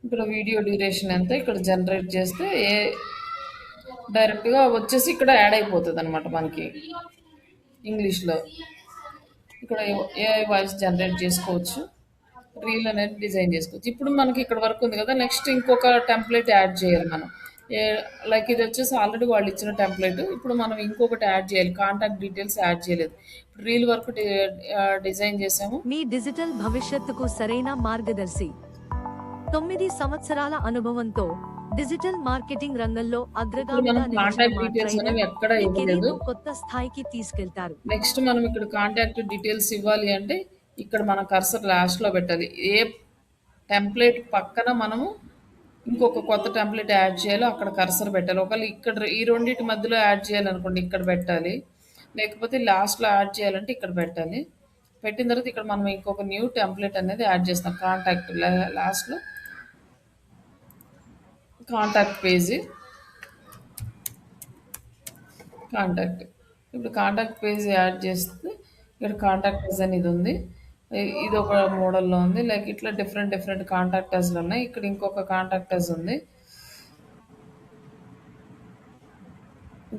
ఇక్కడ వీడియో డ్యూరేషన్ ఎంత ఇక్కడ జనరేట్ చేస్తే డైరెక్ట్గా వచ్చేసి ఇక్కడ యాడ్ అయిపోతుంది అనమాట మనకి ఇంగ్లీష్లో. ఇక్కడ ఏఐ వాయిస్ జనరేట్ చేసుకోవచ్చు, రీల్ అనేది డిజైన్ చేసుకోవచ్చు. ఇప్పుడు మనకి ఇక్కడ వరకు ఉంది కదా, నెక్స్ట్ ఇంకొక టెంప్లెట్ యాడ్ చేయాలి మనం. లైక్ ఇది వచ్చేసి ఆల్రెడీ వాళ్ళు ఇచ్చిన టెంప్లెట్. ఇప్పుడు మనం ఇంకొకటి యాడ్ చేయాలి, కాంటాక్ట్ డీటెయిల్స్ యాడ్ చేయలేదు. ఇప్పుడు రీల్ వరకు డిజైన్ చేసాము. మీ డిజిటల్ భవిష్యత్తుకు సరైన మార్గదర్శి. 9 సంవత్సరాల అనుభవంతో డిజిటల్ మార్కెటింగ్ రంగంలో అగ్రగామిగా మనం నిలిచిన కాంటాక్ట్ మా డీటెయిల్స్ ట్రైనర్ అనేవి ఎక్కడ మీ ఇవ్వలేదు. కెరీర్ను కొత్త స్థాయికి తీసుకెళ్తారు. నెక్స్ట్ మనం ఇక్కడ కాంటాక్ట్ డీటెయిల్స్ ఇవ్వాలి అంటే ఇక్కడ మన కర్సర్ లాస్ట్లో పెట్టాలి. ఏ టెంప్లెట్ పక్కన మనము ఇంకొక కొత్త టెంప్లెట్ యాడ్ చేయాలో అక్కడ కర్సర్ పెట్టాలి. ఒకవేళ ఇక్కడ ఈ రెండింటి మధ్యలో యాడ్ చేయాలనుకోండి ఇక్కడ పెట్టాలి, లేకపోతే లాస్ట్లో యాడ్ చేయాలంటే ఇక్కడ పెట్టాలి. పెట్టిన తర్వాత ఇక్కడ మనం ఇంకొక న్యూ టెంప్లెట్ అనేది యాడ్ చేస్తాం. కాంటాక్ట్ లాస్ట్లో కాంటాక్ట్ పేజీ, కాంటాక్ట్. ఇప్పుడు కాంటాక్ట్ పేజ్ యాడ్ చేస్తే ఇక్కడ కాంటాక్ట్ పేజ్ అని ఇది ఉంది. ఇది ఒక మోడల్లో ఉంది. లైక్ ఇట్లా డిఫరెంట్ డిఫరెంట్ కాంటాక్టర్స్లు ఉన్నాయి. ఇక్కడ ఇంకొక కాంటాక్టర్స్ ఉంది,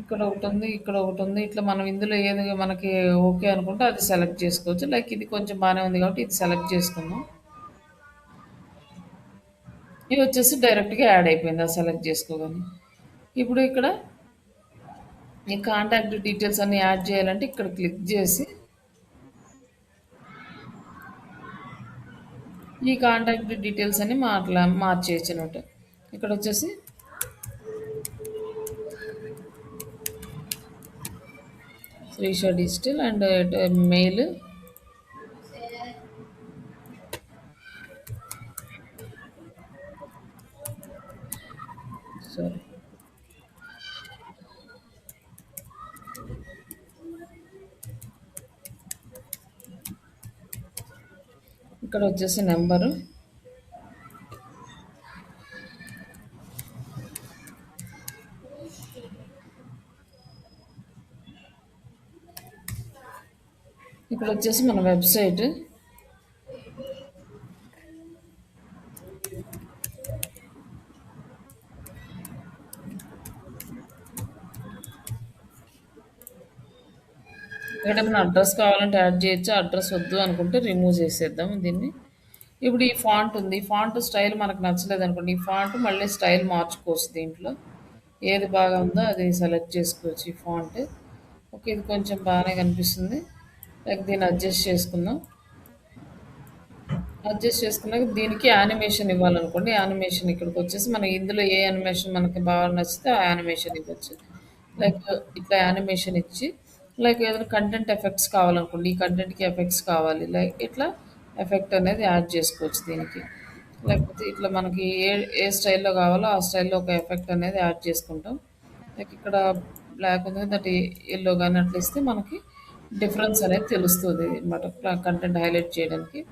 ఇక్కడ ఒకటి ఉంది, ఇక్కడ ఒకటి ఉంది. ఇట్లా మనం ఇందులో ఏది మనకి ఓకే అనుకుంటే అది సెలెక్ట్ చేసుకోవచ్చు. లైక్ ఇది కొంచెం బాగానే ఉంది కాబట్టి ఇది సెలెక్ట్ చేసుకుందాం. ఇది వచ్చేసి డైరెక్ట్గా యాడ్ అయిపోయింది అది సెలెక్ట్ చేసుకోగానే. ఇప్పుడు ఇక్కడ ఈ కాంటాక్ట్ డీటెయిల్స్ అన్ని యాడ్ చేయాలంటే ఇక్కడ క్లిక్ చేసి ఈ కాంటాక్ట్ డీటెయిల్స్ అన్ని మార్చేయచ్చు అనమాట. ఇక్కడ వచ్చేసి Srisha digital and mail, sorry ఇక్కడ వచ్చేసి నెంబరు, ఇక్కడ వచ్చేసి మన వెబ్సైట్, ఇక్కడ మన అడ్రస్ కావాలంటే యాడ్ చేయొచ్చు, అడ్రస్ వద్దు అనుకుంటే రిమూవ్ చేసేద్దాం దీన్ని. ఇప్పుడు ఈ ఫాంట్ ఉంది, ఈ ఫాంట్ స్టైల్ మనకు నచ్చలేదు అనుకోండి, ఈ ఫాంట్ మళ్ళీ స్టైల్ మార్చుకోవచ్చు. దీంట్లో ఏది బాగా ఉందో అది సెలెక్ట్ చేసుకోవచ్చు. ఈ ఫాంట్ ఓకే, ఇది కొంచెం బాగానే కనిపిస్తుంది. లైక్ దీన్ని అడ్జస్ట్ చేసుకుందాం. అడ్జస్ట్ చేసుకున్నాక దీనికి యానిమేషన్ ఇవ్వాలనుకోండి, యానిమేషన్ ఇక్కడికి వచ్చేసి మనం ఇందులో ఏ యానిమేషన్ మనకి బాగా నచ్చితే ఆ యానిమేషన్ ఇవ్వచ్చు. లైక్ ఇట్లా యానిమేషన్ ఇచ్చి లైక్ ఏదైనా కంటెంట్ ఎఫెక్ట్స్ కావాలనుకోండి, ఈ కంటెంట్కి ఎఫెక్ట్స్ కావాలి, లైక్ ఇట్లా ఎఫెక్ట్ అనేది యాడ్ చేసుకోవచ్చు దీనికి. లేకపోతే ఇట్లా మనకి ఏ ఏ స్టైల్లో కావాలో ఆ స్టైల్లో ఒక ఎఫెక్ట్ అనేది యాడ్ చేసుకుంటాం. లైక్ ఇక్కడ బ్లాక్ ఉంది, దట్ ఎల్లో కానీ అట్లా ఇస్తే మనకి డిఫరెన్స్ అనేది తెలుస్తుంది అనమాట కంటెంట్ హైలైట్ చేయడానికి.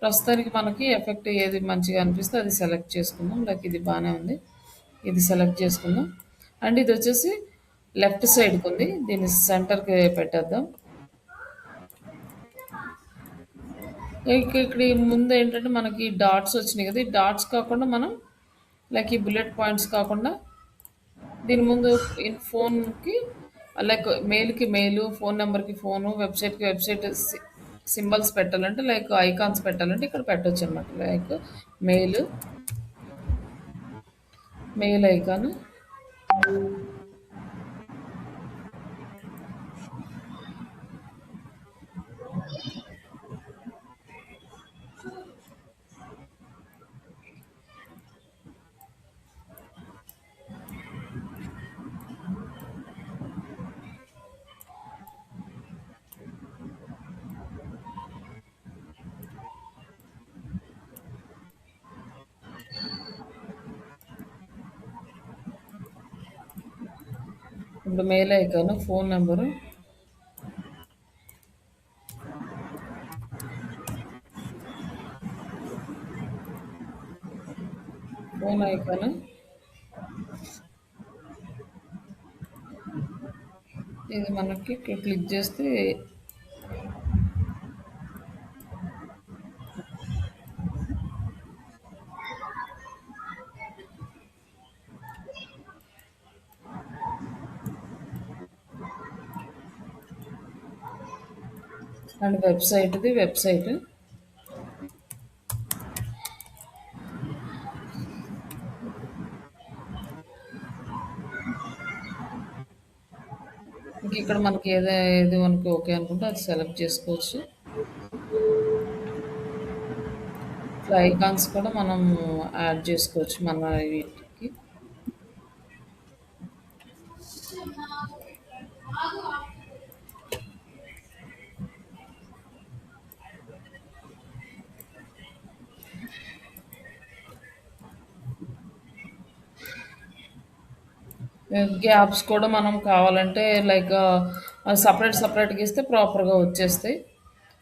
ప్రస్తుతానికి మనకి ఎఫెక్ట్ ఏది మంచిగా అనిపిస్తే అది సెలెక్ట్ చేసుకుందాం. లైక్ ఇది బాగానే ఉంది, ఇది సెలెక్ట్ చేసుకుందాం. అండ్ ఇది వచ్చేసి లెఫ్ట్ సైడ్కి ఉంది, దీన్ని సెంటర్కి పెట్టేద్దాం. ఇక్కడ ముందు ఏంటంటే మనకి డాట్స్ వచ్చినాయి కదా, ఈ డాట్స్ కాకుండా మనం లైక్ ఈ బుల్లెట్ పాయింట్స్ కాకుండా దీని ముందు ఫోన్కి లైక్ మెయిల్‌కి మెయిలు, ఫోను నంబర్‌కి ఫోను, వెబ్‌సైట్‌కి వెబ్‌సైట్ సింబల్స్ పెట్టాలంటే లైక్ ఐకాన్స్ పెట్టాలంటే ఇక్కడ పెట్టొచ్చనమాట. లైక్ మెయిలు, మెయిల్ ఐకాను, ఇప్పుడు mail icon, phone number, phone icon, ఇది మనకి క్లిక్ చేస్తే అండ్ వెబ్‌సైట్‌ది వెబ్‌సైట్. ఇంక ఇక్కడ మనకి ఏది మనకి ఓకే అనుకుంటే అది సెలెక్ట్ చేసుకోవచ్చు. ఇట్లా ఐకాన్స్ కూడా మనం యాడ్ చేసుకోవచ్చు మన వీటికి. గ్యాప్స్ కూడా మనం కావాలంటే లైక్ సపరేట్‌గా ఇస్తే ప్రాపర్‌గా వచ్చేస్తాయి.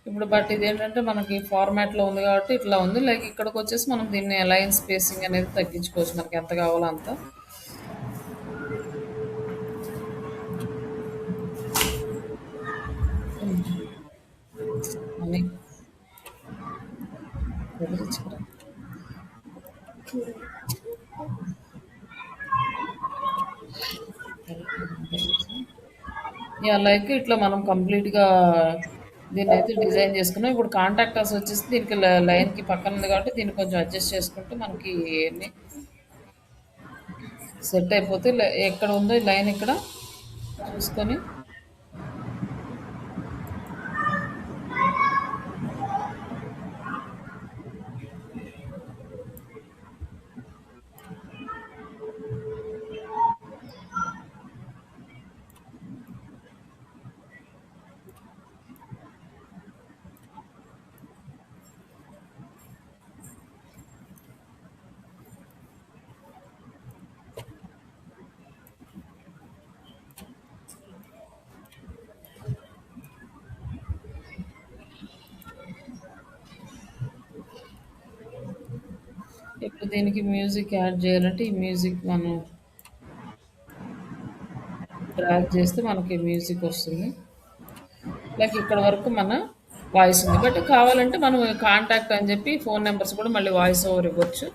ఇప్పుడు బట్ ఇదేంటంటే మనకి ఫార్మాట్‌లో ఉంది కాబట్టి ఇట్లా ఉంది. లైక్ ఇక్కడికొచ్చేసి మనం దీన్ని లైన్ స్పేసింగ్ అనేది తగ్గించుకోవచ్చు మనకి ఎంత కావాలో అంత. అని వదిలించుకురా. యాహ్! లైక్ ఇట్లా మనం కంప్లీట్‌గా దీన్నయితే డిజైన్ చేసుకున్నాం. ఇప్పుడు కాంటాక్ట్ అస్ వచ్చేసి దీనికి లైన్‌కి పక్కన ఉంది కాబట్టి దీన్ని కొంచెం అడ్జస్ట్ చేసుకుంటే మనకి అన్నీ సెట్ అయిపోతే ఎక్కడ ఉందో ఈ లైన్ ఇక్కడ చూసుకొని ఇప్పుడు దీనికి మ్యూజిక్ యాడ్ చేయాలంటే ఈ మ్యూజిక్ మనం డ్రాగ్ చేస్తే మనకి మ్యూజిక్ వస్తుంది. లైక్ ఇక్కడ వరకు మన వాయిస్ ఉంది. బట్ కావాలంటే మనం కాంటాక్ట్ అని చెప్పి ఫోన్ నెంబర్స్ కూడా మళ్ళీ వాయిస్ ఓవర్ ఇవ్వచ్చు.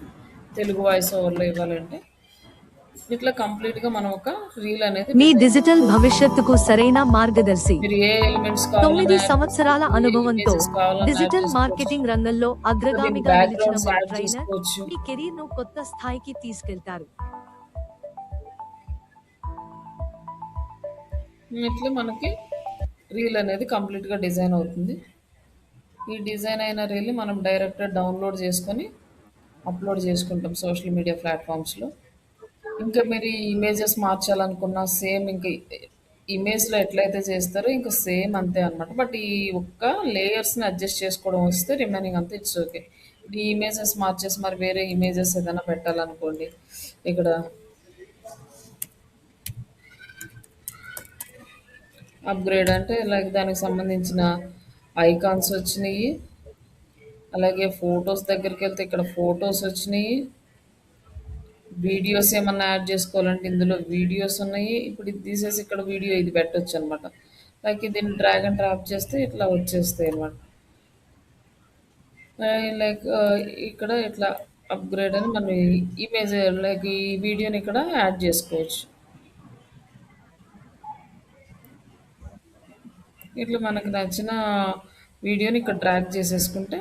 తెలుగు వాయిస్ ఓవర్‌లో ఇవ్వాలంటే. ఇట్లా కంప్లీట్‌గా మనం ఒక రీల్ అనేది మీ డిజైన్ డిజిటల్ భవిష్యత్తుకు సరైన మార్గదర్శి. మీరు ఏ ఎలిమెంట్స్ కావాలన్నా 9 యాడ్ సంవత్సరాల చేసుకోవచ్చు. ఏ అనుభవంతో ఇమేజెస్ కావాలన్నా యాడ్ డిజిటల్ చేసుకోవచ్చు. మార్కెటింగ్ రంగంలో ఇంకా దీనికి అగ్రగామిగా నిలిచిన బ్యాక్‌గ్రౌండ్స్ మా యాడ్ ట్రైనర్ చేసుకోవచ్చు. మీ కెరీర్‌ను కొత్త స్థాయికి తీసుకెళ్తారు. ఇట్లా మనకి రీల్ అనేది కంప్లీట్‌గా డిజైన్ అవుతుంది. ఈ డిజైన్ అయిన రీల్‌ని మనం డైరెక్ట్‌గా డౌన్‌లోడ్ చేసుకొని అప్‌లోడ్ చేసుకుంటాం సోషల్ మీడియా ప్లాట్‌ఫామ్స్‌లో. ఇంకా మీరు ఈ ఇమేజెస్ మార్చాలనుకున్న సేమ్ ఇంక ఇమేజ్‌లో ఎట్లయితే చేస్తారో ఇంక సేమ్ అంతే అనమాట. బట్ ఈ ఒక్క లేయర్స్‌ని అడ్జస్ట్ చేసుకోవడం వస్తే రిమైనింగ్ అంతా ఇట్స్ ఓకే. ఈ ఇమేజెస్ మార్చేసి మరి వేరే ఇమేజెస్ ఏదైనా పెట్టాలనుకోండి. ఇక్కడ అప్‌గ్రేడ్ అంటే లైక్ దానికి సంబంధించిన ఐకాన్స్ వచ్చినియి. అలాగే ఫోటోస్ దగ్గరికెళ్తే ఇక్కడ ఫోటోస్ వచ్చినియి. వీడియోస్ ఏమన్నా యాడ్ చేసుకోవాలంటే ఇందులో వీడియోస్ ఉన్నాయి. ఇప్పుడు ఇది తీసేసి ఇక్కడ వీడియో ఇది పెట్టొచ్చనమాట. లైక్ దీన్ని డ్రాగ్ అండ్ డ్రాప్ చేస్తే ఇట్లా వచ్చేస్తాయనమాట. లైక్ ఇక్కడ ఇట్లా అప్‌గ్రేడ్ అని మనం ఇమేజ్ లైక్ ఈ వీడియోని ఇక్కడ యాడ్ చేసుకోవచ్చు. ఇట్లా మనకు నచ్చిన వీడియోని ఇక్కడ డ్రాగ్ చేసేసుకుంటే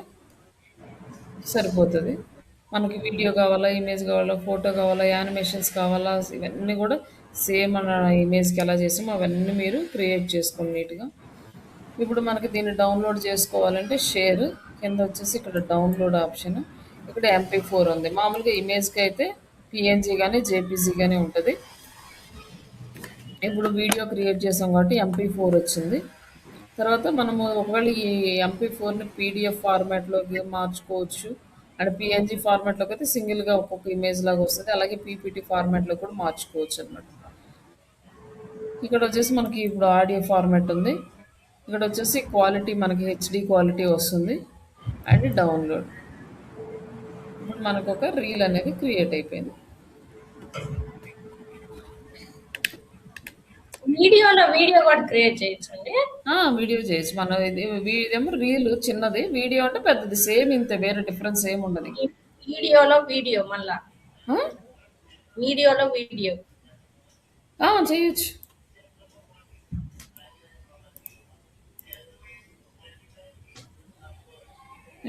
సరిపోతది. మనకి వీడియో కావాలా, ఇమేజ్ కావాలా, ఫోటో కావాలా, యానిమేషన్స్ కావాలా, ఇవన్నీ కూడా సేమ్ మన ఇమేజ్‌కి ఎలా చేసామో అవన్నీ మీరు క్రియేట్ చేసుకోండి నీట్‌గా. ఇప్పుడు మనకి దీన్ని డౌన్‌లోడ్ చేసుకోవాలంటే షేర్ కిందొచ్చేసి ఇక్కడ డౌన్‌లోడ్ ఆప్షన్. ఇక్కడ ఎంపీ4 ఉంది. మామూలుగా ఇమేజ్‌కి అయితే పీఎన్‌జీ గాని, జేపీజీ గాని ఉంటది. ఇప్పుడు వీడియో క్రియేట్ చేసాం కాబట్టి ఎంపీ4 వచ్చింది. తర్వాత మనము ఒకవేళ ఈ ఎంపీ4ని పీడిఎఫ్ ఫార్మాట్‌లోకి మార్చుకోవచ్చు. అండ్ పీఎన్‌జీ ఫార్మాట్‌లోకి అయితే సింగిల్‌గా ఒక్కొక్క ఇమేజ్ లాగా వస్తది. అలాగే పీపీటీ ఫార్మాట్‌లో కూడా మార్చుకోవచ్చనమాట. ఇక్కడొచ్చేసి మనకి ఇప్పుడు ఆడియో ఫార్మాట్ ఉంది. ఇక్కడొచ్చేసి క్వాలిటీ మనకి హెచ్‌డీ క్వాలిటీ వస్తుంది. And download. ఇప్పుడు మనకొక రీల్ అనేది క్రియేట్ అయిపోయింది. వీడియోలో వీడియో కూడా క్రియేట్ చేయొచ్చండి. వీడియో చేయొచ్చు. మనం ఇదేమో రీల్ చిన్నది. వీడియో అంటే పెద్దది. సేమ్ ఇంతే. వేరే డిఫరెన్స్ ఏముండదు. ఈ వీడియోలో వీడియో మళ్ళా ఆ? వీడియోలో వీడియో. చేయొచ్చు.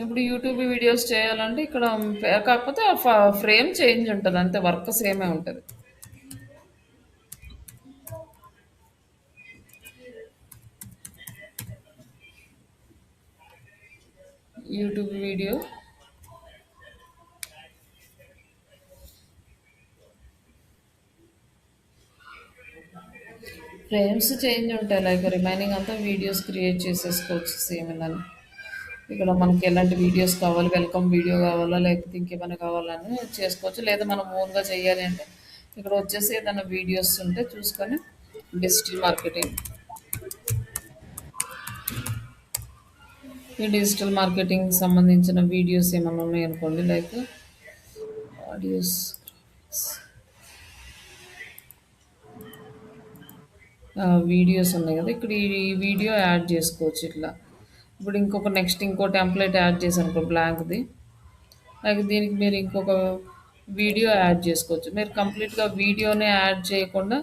ఇప్పుడు యూట్యూబ్ వీడియోస్ చేయాలంటే ఇక్కడ కాకపోతే ఫ్రేమ్ చేంజ్ ఉంటుంది అంతే. వర్క్ సేమే ఉంటుంది. యూట్యూబ్ వీడియో ఫ్రేమ్స్ చేంజ్ ఉంటాయి. లైక్ రిమైనింగ్ అంతా వీడియోస్ క్రియేట్ చేసేసుకోవచ్చు సేమ్ ఇలానే. ఇక్కడ మనకి ఎలాంటి వీడియోస్ కావాలి, వెల్కమ్ వీడియో కావాలా, లేకపోతే ఇంకేమైనా కావాలని చేసుకోవచ్చు. లేదా మనం ఓన్గా చేయాలి అంటే ఇక్కడ వచ్చేసి ఏదైనా వీడియోస్ ఉంటే చూసుకొని డిజిటల్ మార్కెటింగ్. ఈ డిజిటల్ మార్కెటింగ్ సంబంధించిన వీడియోస్ ఏమైనా ఉన్నాయనుకోండి, లైక్ ఆడియోస్, వీడియోస్ ఉన్నాయి కదా, ఇక్కడ ఈ వీడియో యాడ్ చేసుకోవచ్చు ఇట్లా. ఇప్పుడు ఇంకో టెంప్లెట్ యాడ్ చేశాను అనుకో బ్లాంక్ది. లైక్ దీనికి మీరు ఇంకొక వీడియో యాడ్ చేసుకోవచ్చు. మీరు కంప్లీట్గా వీడియోనే యాడ్ చేయకుండా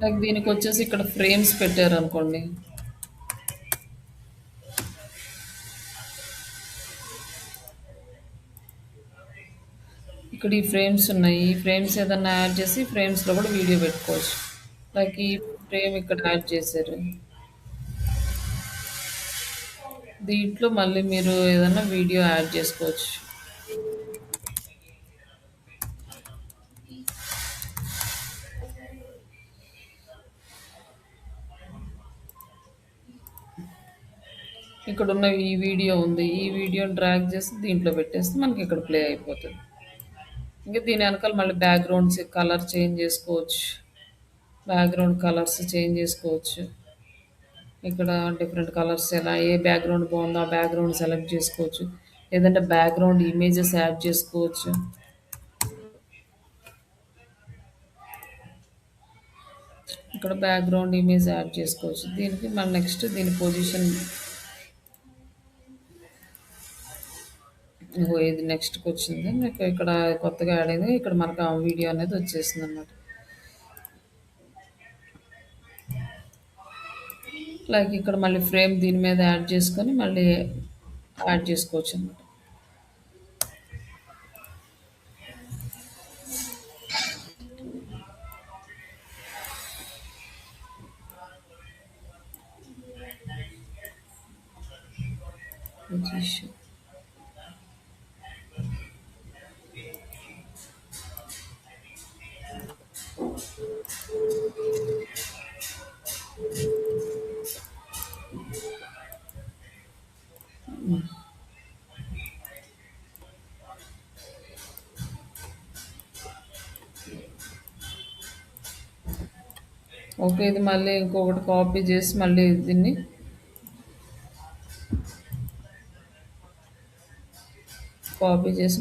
లైక్ దీనికి వచ్చేసి ఇక్కడ ఫ్రేమ్స్ పెట్టారు అనుకోండి. ఇక్కడ ఈ ఫ్రేమ్స్ ఉన్నాయి. ఈ ఫ్రేమ్స్ ఏదన్నా యాడ్ చేసి ఫ్రేమ్స్లో కూడా వీడియో పెట్టుకోవచ్చు. లైక్ ఈ ఫ్రేమ్ ఇక్కడ యాడ్ చేశారు. దీంట్లో మళ్ళీ మీరు ఏదైనా వీడియో యాడ్ చేసుకోవచ్చు. ఇక్కడ ఉన్న ఈ వీడియో ఉంది. ఈ వీడియోని డ్రాగ్ చేసి దీంట్లో పెట్టేస్తే మనకి ఇక్కడ ప్లే అయిపోతుంది. ఇంకా దీని వెనకాల మళ్ళీ బ్యాక్గ్రౌండ్స్ కలర్ చేంజ్ చేసుకోవచ్చు. బ్యాక్గ్రౌండ్ కలర్స్ చేంజ్ చేసుకోవచ్చు. ఇక్కడ డిఫరెంట్ కలర్స్ ఏ బ్యాక్గ్రౌండ్ బాగుందో ఆ బ్యాక్గ్రౌండ్ సెలెక్ట్ చేసుకోవచ్చు. లేదంటే బ్యాక్గ్రౌండ్ ఇమేజెస్ యాడ్ చేసుకోవచ్చు. ఇక్కడ బ్యాక్గ్రౌండ్ ఇమేజ్ యాడ్ చేసుకోవచ్చు. దీనికి మళ్ళీ నెక్స్ట్ దీని పొజిషన్ ఇది నెక్స్ట్కి వచ్చింది. మీకు ఇక్కడ కొత్తగా యాడ్ అయింది. ఇక్కడ మనకు ఆ వీడియో అనేది వచ్చేసింది అన్నమాట. లైక్ ఇక్కడ మళ్ళీ ఫ్రేమ్ దీని మీద యాడ్ చేసుకొని మళ్ళీ యాడ్ చేసుకోవచ్చు అన్నమాట. Position okay. ఇది మళ్ళీ ఇంకొకటి కాపీ చేసి మళ్ళీ దీన్ని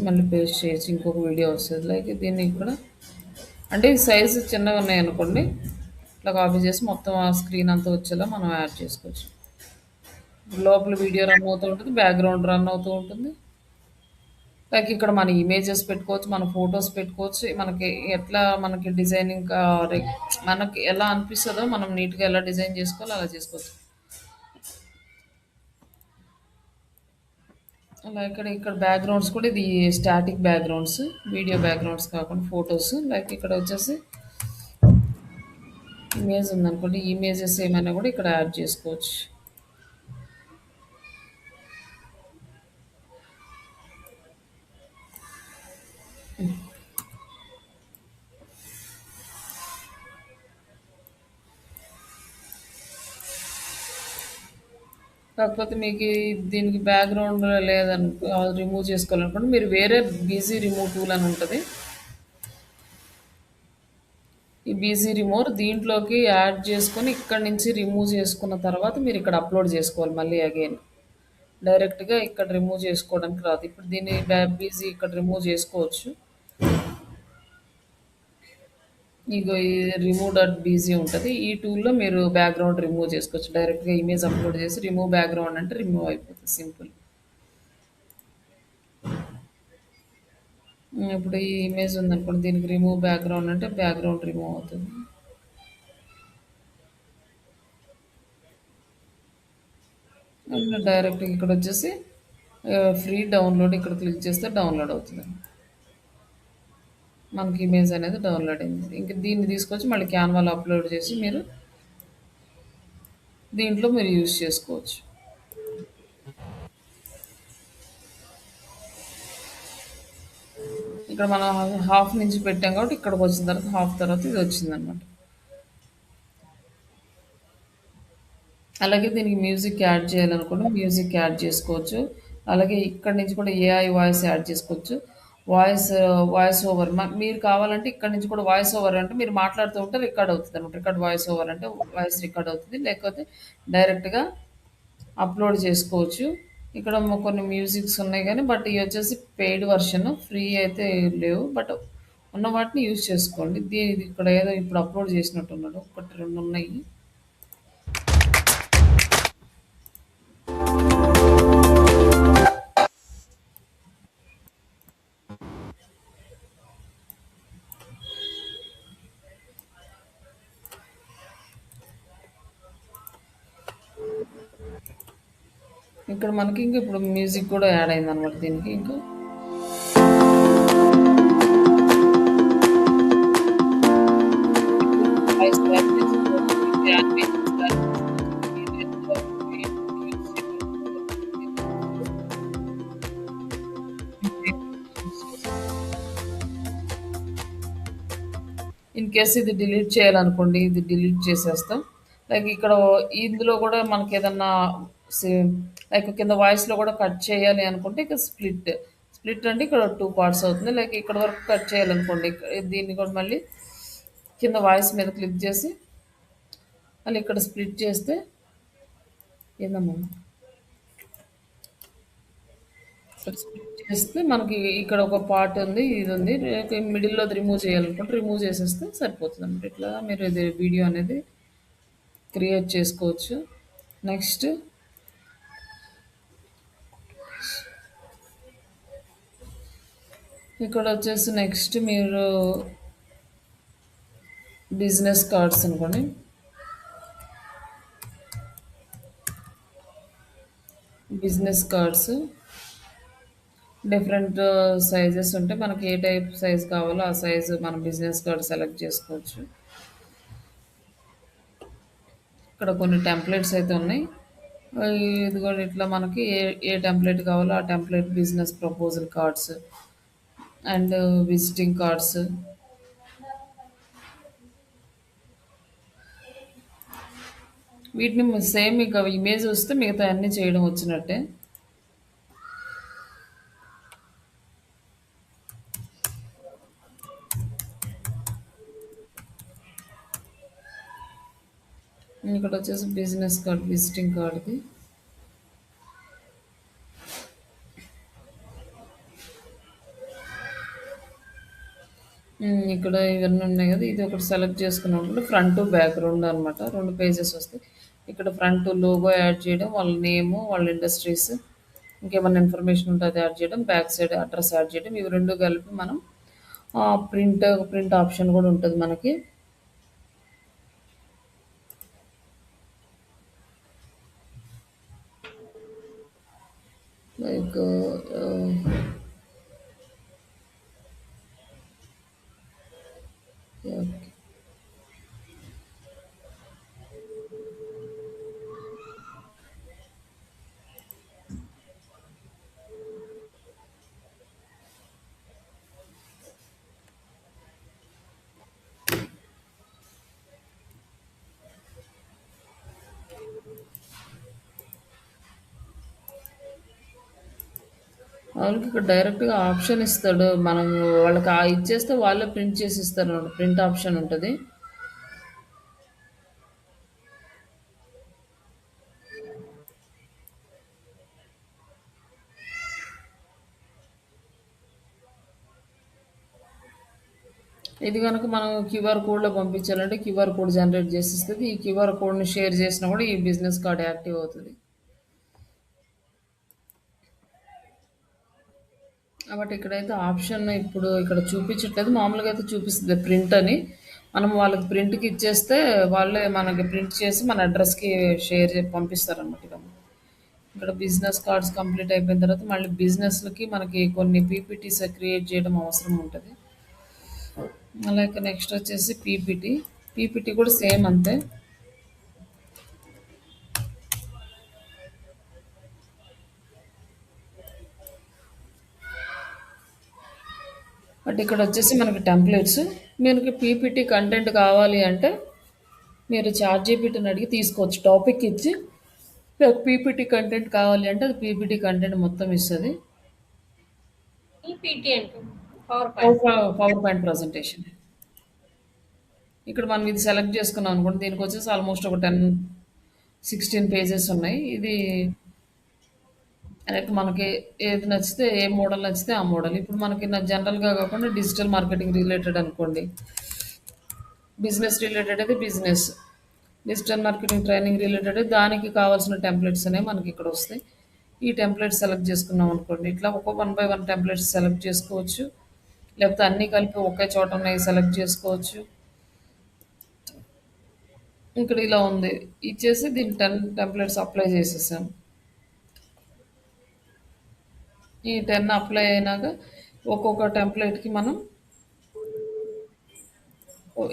మళ్ళీ పేస్ట్ చేయొచ్చు. ఇంకొక వీడియో వస్తుంది. లైక్ దీన్ని ఇక్కడ అంటే సైజు చిన్నగా ఉన్నాయి అనుకోండి, ఇట్లా కాపీ చేసి మొత్తం ఆ స్క్రీన్ అంతా వచ్చేలా మనం యాడ్ చేసుకోవచ్చు. లోపల వీడియో రన్ అవుతూ ఉంటుంది, బ్యాక్గ్రౌండ్ రన్ అవుతూ ఉంటుంది. లైక్ ఇక్కడ మన ఇమేజెస్ పెట్టుకోవచ్చు, మన ఫోటోస్ పెట్టుకోవచ్చు. మనకి ఎట్లా మనకి డిజైనింగ్ మనకి ఎలా అనిపిస్తుందో మనం నీట్గా ఎలా డిజైన్ చేసుకోవాలో అలా చేసుకోవచ్చు. అలా ఇక్కడ బ్యాక్గ్రౌండ్స్ కూడా ఇది స్టాటిక్ బ్యాక్గ్రౌండ్స్, వీడియో బ్యాక్గ్రౌండ్స్ కాకుండా ఫొటోస్. లైక్ ఇక్కడ వచ్చేసి ఇమేజ్ ఉందనుకోండి, ఇమేజెస్ ఏమైనా కూడా ఇక్కడ యాడ్ చేసుకోవచ్చు. కాకపోతే మీకు దీనికి బ్యాక్గ్రౌండ్ లేదనుకో, రిమూవ్ చేసుకోవాలనుకోండి, మీరు వేరే బీజీ రిమూవ్ టూల్ అని ఉంటుంది. ఈ బీజీ రిమూవ్ దీంట్లోకి యాడ్ చేసుకొని ఇక్కడ నుంచి రిమూవ్ చేసుకున్న తర్వాత మీరు ఇక్కడ అప్లోడ్ చేసుకోవాలి మళ్ళీ అగైన్. డైరెక్ట్గా ఇక్కడ రిమూవ్ చేసుకోవడానికి రాదు. ఇప్పుడు దీన్ని బీజీ ఇక్కడ రిమూవ్ చేసుకోవచ్చు. ఇగో ఈ రిమూవ్ డాట్ బీజీ ఉంటుంది. ఈ టూల్లో మీరు బ్యాక్గ్రౌండ్ రిమూవ్ చేసుకోవచ్చు. డైరెక్ట్గా ఇమేజ్ అప్లోడ్ చేసి రిమూవ్ బ్యాక్గ్రౌండ్ అంటే రిమూవ్ అయిపోతుంది, సింపుల్. ఇప్పుడు ఈ ఇమేజ్ ఉందనుకోండి, దీనికి రిమూవ్ బ్యాక్గ్రౌండ్ అంటే బ్యాక్గ్రౌండ్ రిమూవ్ అవుతుంది. అండ్ డైరెక్ట్గా ఇక్కడ వచ్చేసి ఫ్రీ డౌన్లోడ్ ఇక్కడ క్లిక్ చేస్తే డౌన్లోడ్ అవుతుంది. మనకి ఇమేజ్ అనేది డౌన్లోడ్ అయింది. ఇంకా దీన్ని తీసుకొచ్చి మళ్ళీ క్యాన్వాలో అప్లోడ్ చేసి మీరు దీంట్లో మీరు యూజ్ చేసుకోవచ్చు. ఇక్కడ మనం హాఫ్ నుంచి పెట్టాం కాబట్టి ఇక్కడికి వచ్చిన తర్వాత హాఫ్ తర్వాత ఇది వచ్చిందనమాట. అలాగే దీనికి మ్యూజిక్ యాడ్ చేయాలనుకుంటే మ్యూజిక్ యాడ్ చేసుకోవచ్చు. అలాగే ఇక్కడ నుంచి కూడా ఏఐ వాయిస్ యాడ్ చేసుకోవచ్చు. వాయిస్ ఓవర్ మీరు కావాలంటే ఇక్కడ నుంచి కూడా వాయిస్ ఓవర్ అంటే మీరు మాట్లాడుతూ ఉంటే రికార్డ్ అవుతుంది అనమాట. రికార్డ్ వాయిస్ ఓవర్ అంటే వాయిస్ రికార్డ్ అవుతుంది. లేకపోతే డైరెక్ట్గా అప్లోడ్ చేసుకోవచ్చు. ఇక్కడ కొన్ని మ్యూజిక్స్ ఉన్నాయి కానీ బట్ ఇవి వచ్చేసి పెయిడ్ వర్షన్, ఫ్రీ అయితే లేవు. బట్ ఉన్న వాటిని యూజ్ చేసుకోండి. ఇక్కడ ఏదో ఇప్పుడు అప్లోడ్ చేసినట్టున్నాడు, ఒకటి రెండు ఉన్నాయి. ఇక్కడ మనకి ఇంకా ఇప్పుడు మ్యూజిక్ కూడా యాడ్ అయింది అనమాట దీనికి. ఇంకా ఇన్ కేస్ ఇది డిలీట్ చేయాలనుకోండి, ఇది డిలీట్ చేసేస్తాం. లైక్ ఇక్కడ ఇందులో కూడా మనకి ఏదన్నా లైక్ కింద వాయిస్లో కూడా కట్ చేయాలి అనుకుంటే ఇక స్ప్లిట్ అంటే ఇక్కడ 2 పార్ట్స్ అవుతుంది. లైక్ ఇక్కడ వరకు కట్ చేయాలనుకోండి, దీన్ని కూడా మళ్ళీ కింద వాయిస్ మీద క్లిక్ చేసి మళ్ళీ ఇక్కడ స్ప్లిట్ చేస్తే ఏందమ్మా స్ప్లిట్ చేస్తే మనకి ఇక్కడ ఒక పార్ట్ ఉంది, ఇది ఉంది. మిడిల్లో రిమూవ్ చేయాలనుకుంటే రిమూవ్ చేసేస్తే సరిపోతుంది అనమాట. ఇట్లా మీరు ఇది వీడియో అనేది క్రియేట్ చేసుకోవచ్చు. నెక్స్ట్ ఇక్కడ వచ్చేసి నెక్స్ట్ మీరు బిజినెస్ కార్డ్స్ అనుకోండి. బిజినెస్ కార్డ్స్ డిఫరెంట్ సైజెస్ ఉంటే మనకి ఏ టైప్ సైజ్ కావాలో ఆ సైజు మనం బిజినెస్ కార్డ్ సెలెక్ట్ చేసుకోవచ్చు. ఇక్కడ కొన్ని టెంప్లెట్స్ అయితే ఉన్నాయి. ఇది కూడా ఇట్లా మనకి ఏ టెంప్లెట్ కావాలో ఆ template business proposal cards and visiting cards. వీటిని సేమ్ ఇక ఇమేజ్ వస్తే మిగతా అన్నీ చేయడం వచ్చినట్టే. ఇక్కడ వచ్చేసి బిజినెస్ కార్డ్, విజిటింగ్ కార్డ్ది ఇక్కడ ఇవన్నీ ఉన్నాయి కదా. ఇది ఒకటి సెలెక్ట్ చేసుకున్నప్పుడు ఫ్రంట్ బ్యాక్గ్రౌండ్ అనమాట, 2 పేజెస్ వస్తాయి. ఇక్కడ ఫ్రంట్ లోగో యాడ్ చేయడం, వాళ్ళ నేము, వాళ్ళ ఇండస్ట్రీస్, ఇంకేమన్నా ఇన్ఫర్మేషన్ ఉంటే అది యాడ్ చేయడం, బ్యాక్ సైడ్ అడ్రస్ యాడ్ చేయడం. ఇవి 2 కలిపి మనం ప్రింట్ ఆప్షన్ కూడా ఉంటది మనకి. లైక్ వాళ్ళకి ఇక్కడ డైరెక్ట్‌గా ఆప్షన్ ఇస్తాడు. మనం వాళ్ళకి ఇచ్చేస్తే వాళ్ళే ప్రింట్ చేసి ఇస్తారన్నమాట. ప్రింట్ ఆప్షన్ ఉంటది. ఇది గనుక మనం క్యూఆర్ కోడ్‌లో పంపించాలంటే క్యూఆర్ కోడ్ జనరేట్ చేసి ఇస్తది. ఈ క్యూఆర్ కోడ్‌ని షేర్ చేసినా కూడా ఈ బిజినెస్ కార్డ్ యాక్టివ్ అవుతది. కాబట్టి ఇక్కడైతే ఆప్షన్ ఇప్పుడు ఇక్కడ చూపించట్లేదు. మామూలుగా అయితే చూపిస్తుంది ప్రింట్ అని. మనం వాళ్ళకి ప్రింట్‌కి ఇచ్చేస్తే వాళ్ళే మనకి ప్రింట్ చేసి మన అడ్రస్‌కి పంపిస్తారన్నమాట ఇక. ఇక్కడ బిజినెస్ కార్డ్స్ కంప్లీట్ అయిపోయిన తర్వాత మళ్ళీ బిజినెస్‌లకి మనకి కొన్ని పీపీటీస్ క్రియేట్ చేయడం అవసరం ఉంటది. అలాగే నెక్స్ట్ వచ్చేసి పీపీటీ. పీపీటీ కూడా సేమ్ అంతే. బట్ ఇక్కడ వచ్చేసి మనకి టెంప్లెట్స్. మీకు పీపీటీ కంటెంట్ కావాలి అంటే మీరు చాట్‌జీపీటీని అడిగి తీసుకోవచ్చు. టాపిక్ ఇచ్చి నాకు పీపీటీ కంటెంట్ కావాలి అంటే అది పీపీటీ కంటెంట్ మొత్తం ఇస్తది. పీపీటీ అంటే power point. Power point presentation. ఇక్కడ మనం ఇది సెలెక్ట్ చేసుకున్నాం అనుకోండి. దీనికి వచ్చేసి ఆల్మోస్ట్ ఒక 10, 16 పేజెస్ ఉన్నాయి. ఇది లైక్ మనకి ఏది నచ్చితే ఏ మోడల్ నచ్చితే ఆ మోడల్. ఇప్పుడు మనకి జనరల్‌గా కాకుండా డిజిటల్ మార్కెటింగ్ రిలేటెడ్ అనుకోండి. బిజినెస్ రిలేటెడ్ అయితే business. Digital marketing training related అయితే దానికి కావాల్సిన టెంప్లెట్స్ అనేవి మనకి ఇక్కడ వస్తాయి. ఈ టెంప్లెట్స్ సెలెక్ట్ చేసుకున్నాం అనుకోండి. ఇట్లా ఒక 1 బై 1 టెంప్లెట్స్ సెలెక్ట్ చేసుకోవచ్చు. లేకపోతే అన్నీ కలిపి ఒకే చోట ఉన్నాయి సెలెక్ట్ చేసుకోవచ్చు. ఇక్కడ ఇలా ఉంది. ఇచ్చేసి దీన్ని 10 టెంప్లెట్స్ అప్లై చేసేసాం. ఈ 10 అప్లై అయినాక ఒక్కొక్క టెంప్లెట్‌కి మనం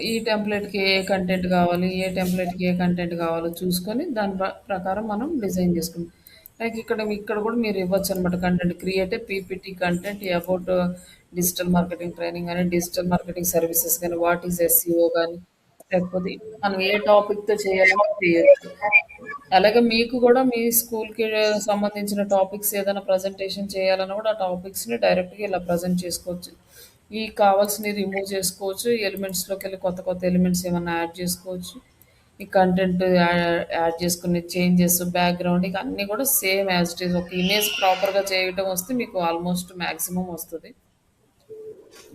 ఈ టెంప్లెట్‌కి ఏ కంటెంట్ కావాలి, ఏ టెంప్లెట్‌కి ఏ కంటెంట్ కావాలో చూసుకొని దాని ప్రకారం మనం డిజైన్ చేసుకుంటాం. లైక్ ఇక్కడ కూడా మీరు ఇవ్వచ్చనమాట content. Create a PPT content about digital marketing training అని, డిజిటల్ మార్కెటింగ్ సర్వీసెస్ గాని, వాట్ ఈస్ ఎస్‌సిఓ గాని, లేకపోతే మనం ఏ టాపిక్‌తో చేయాలో చేయొచ్చు. అలాగే మీకు కూడా మీ స్కూల్‌కి సంబంధించిన టాపిక్స్ ఏదైనా ప్రజెంటేషన్ చేయాలన్నా కూడా ఆ టాపిక్స్‌ని డైరెక్ట్‌గా ఇలా ప్రజెంట్ చేసుకోవచ్చు. ఈ కావాల్సినవి రిమూవ్ చేసుకోవచ్చు. ఎలిమెంట్స్‌లోకెళ్ళి కొత్త కొత్త ఎలిమెంట్స్ ఏమన్నా యాడ్ చేసుకోవచ్చు. ఈ కంటెంట్ యాడ్ చేసుకునే చేంజెస్, బ్యాక్‌గ్రౌండ్ ఇక అన్నీ కూడా సేమ్ యాజ్ ఇట్ ఈజ్. ఒక ఇమేజ్ ప్రాపర్‌గా చేయటం వస్తే మీకు ఆల్మోస్ట్ మాక్సిమం వస్తది.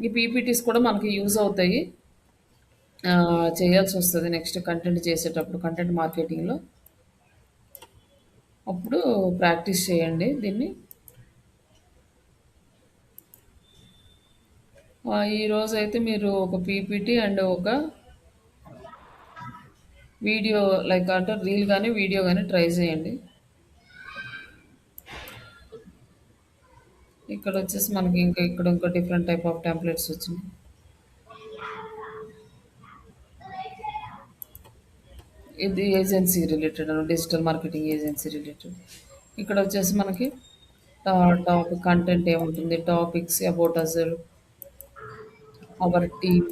ఈ పీపీటీస్ కూడా మనకి యూజ్ అవుతాయి. చేయాల్సొస్తది నెక్స్ట్ కంటెంట్ చేసేటప్పుడు కంటెంట్ మార్కెటింగ్‌లో. అప్పుడు ప్రాక్టీస్ చేయండి దీన్ని. ఈరోజైతే మీరు ఒక పీపీటీ అండ్ ఒక వీడియో లైక్ అంటే రీల్ గాని, వీడియో గాని ట్రై చేయండి. ఇక్కడొచ్చేసి మనకి ఇంకా ఇక్కడ ఇంకో డిఫరెంట్ టైప్ ఆఫ్ టెంప్లెట్స్ వచ్చినాయి. ఇది agency related digital marketing agency related. ఇక్కడ వచ్చేసి మనకి టాపిక్ కంటెంట్ ఏముంటుంది, topics about Azhar, our team,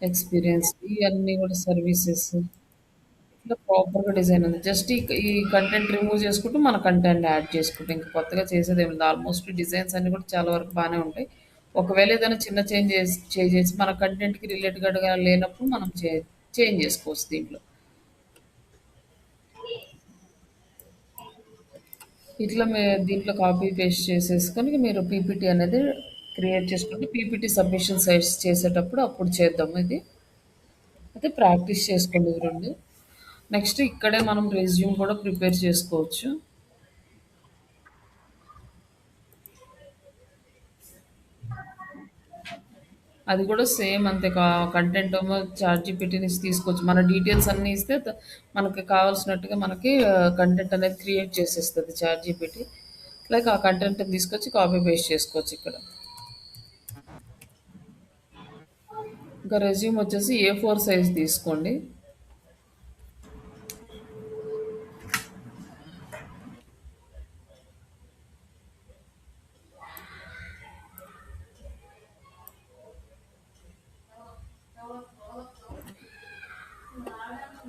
experience ఇవన్నీ కూడా సర్వీసెస్ ఇట్లా ప్రాపర్‌గా డిజైన్ ఉంది. జస్ట్ ఈ కంటెంట్ రిమూవ్ చేసుకుంటూ మన కంటెంట్ యాడ్ చేసుకుంటే ఇంక కొత్తగా చేసేదేమి లేదు. ఆల్మోస్ట్ డిజైన్స్ అన్నీ కూడా చాలా వరకు బానే ఉంటాయి. ఒకవేళ ఏదైనా చిన్న చేంజెస్ మన కంటెంట్‌కి రిలేటెడ్‌గా లేనప్పుడు మనం చేంజ్ చేసుకోవచ్చు దీంట్లో. ఇట్లా దీంట్లో కాపీ పేస్ట్ చేసేసుకొని మీరు పీపీటీ అనేది క్రియేట్ చేసుకుంటే పీపీటీ సబ్మిషన్ సైట్స్ చేసేటప్పుడు అప్పుడు చేద్దాము ఇది. అయితే ప్రాక్టీస్ చేసుకోండి ఇవి 2. నెక్స్ట్ ఇక్కడే మనం రెజ్యూమ్ కూడా ప్రిపేర్ చేసుకోవచ్చు. అది కూడా సేమ్ అంతే కంటెంట్ ఏమో చాట్‌జీపీటీ నుంచి తీసుకోవచ్చు. మన డీటెయిల్స్ అన్నీ ఇస్తే మనకి కావాల్సినట్టుగా మనకి కంటెంట్ అనేది క్రియేట్ చేసేస్తది చాట్‌జీపీటీ. లైక్ ఆ కంటెంట్‌ని తీసుకొచ్చి కాపీ పేస్ట్ చేసుకోవచ్చు ఇక్కడ. ఇంకా రెజ్యూమ్ వచ్చేసి A4 సైజ్ తీసుకోండి.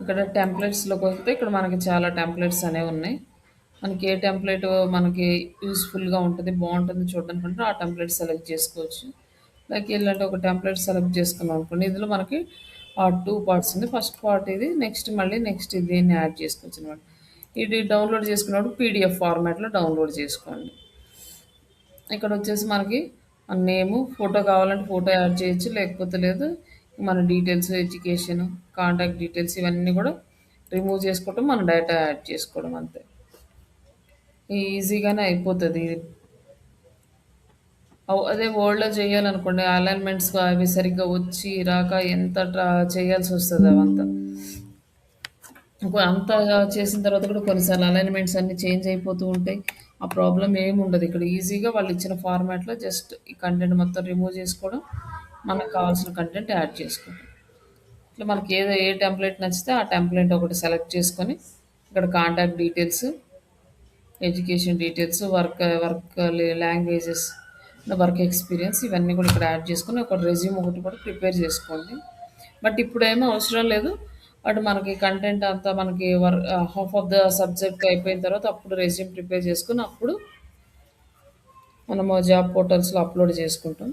ఇక్కడ టెంప్లెట్స్‌లోకి వస్తే ఇక్కడ మనకి చాలా టెంప్లెట్స్ అనేవి ఉన్నాయి. మనకి ఏ టెంప్లెట్ మనకి యూజ్‌ఫుల్‌గా ఉంటది, బావుంటుంది చూడడానికంటే ఆ టెంప్లెట్ సెలెక్ట్ చేసుకోవచ్చు. లైక్ ఇలాంటి ఒక టెంప్లెట్ సెలెక్ట్ చేసుకున్నాం అనుకోండి. ఇందులో మనకి 2 పార్ట్స్ ఉంది. ఫస్ట్ పార్ట్ ఇది. నెక్స్ట్ మళ్ళీ నెక్స్ట్ దీన్ని యాడ్ చేసుకోవచ్చనమాట. ఇది డౌన్‌లోడ్ చేసుకున్నప్పుడు పీడీఎఫ్ ఫార్మాట్‌లో డౌన్‌లోడ్ చేసుకోండి. ఇక్కడొచ్చేసి మనకి మన నేము, ఫోటో కావాలంటే ఫోటో యాడ్ చేయొచ్చు. లేకపోతే లేదు. మన డీటెయిల్స్, ఎడ్యుకేషన్, కాంటాక్ట్ డీటెయిల్స్ ఇవన్నీ కూడా రిమూవ్ చేసుకోవటం, మన డేటా యాడ్ చేసుకోవడం అంతే. ఈజీగానే అయిపోతది. అదే వర్డ్‌లో చేయాలనుకోండి అలైన్‌మెంట్స్ అవి సరిగ్గా వచ్చి రాక ఎంత చేయాల్సొస్తది అవంతా. అంతా చేసిన తర్వాత కూడా కొన్నిసార్లు అలైన్‌మెంట్స్ అన్నీ చేంజ్ అయిపోతూ ఉంటాయి. ఆ ప్రాబ్లమ్ ఏముండదు. ఇక్కడ ఈజీగా వాళ్ళు ఇచ్చిన ఫార్మాట్‌లో జస్ట్ ఈ కంటెంట్ మొత్తం రిమూవ్ చేసుకోవడం, మనకు కావాల్సిన కంటెంట్ యాడ్ చేసుకోవడం. ఇట్లా మనకి ఏ టెంప్లేట్ నచ్చితే ఆ టెంప్లేట్ ఒకటి సెలెక్ట్ చేసుకొని, ఇక్కడ contact details, education details, work languages, work experience ఇవన్నీ కూడా ఇక్కడ యాడ్ చేసుకొని, ఒక రెజ్యూమ్ ఒకటి కూడా ప్రిపేర్ చేసుకోండి. బట్ ఇప్పుడేమో అవసరం లేదు. బట్ మనకి కంటెంట్ అంతా మనకి హాఫ్ ఆఫ్ ద సబ్జెక్ట్ అయిపోయిన తర్వాత అప్పుడు రెజ్యూమ్ ప్రిపేర్ చేసుకొని, అప్పుడు మనము జాబ్ పోర్టల్స్‌లో అప్‌లోడ్ చేసుకుంటాం.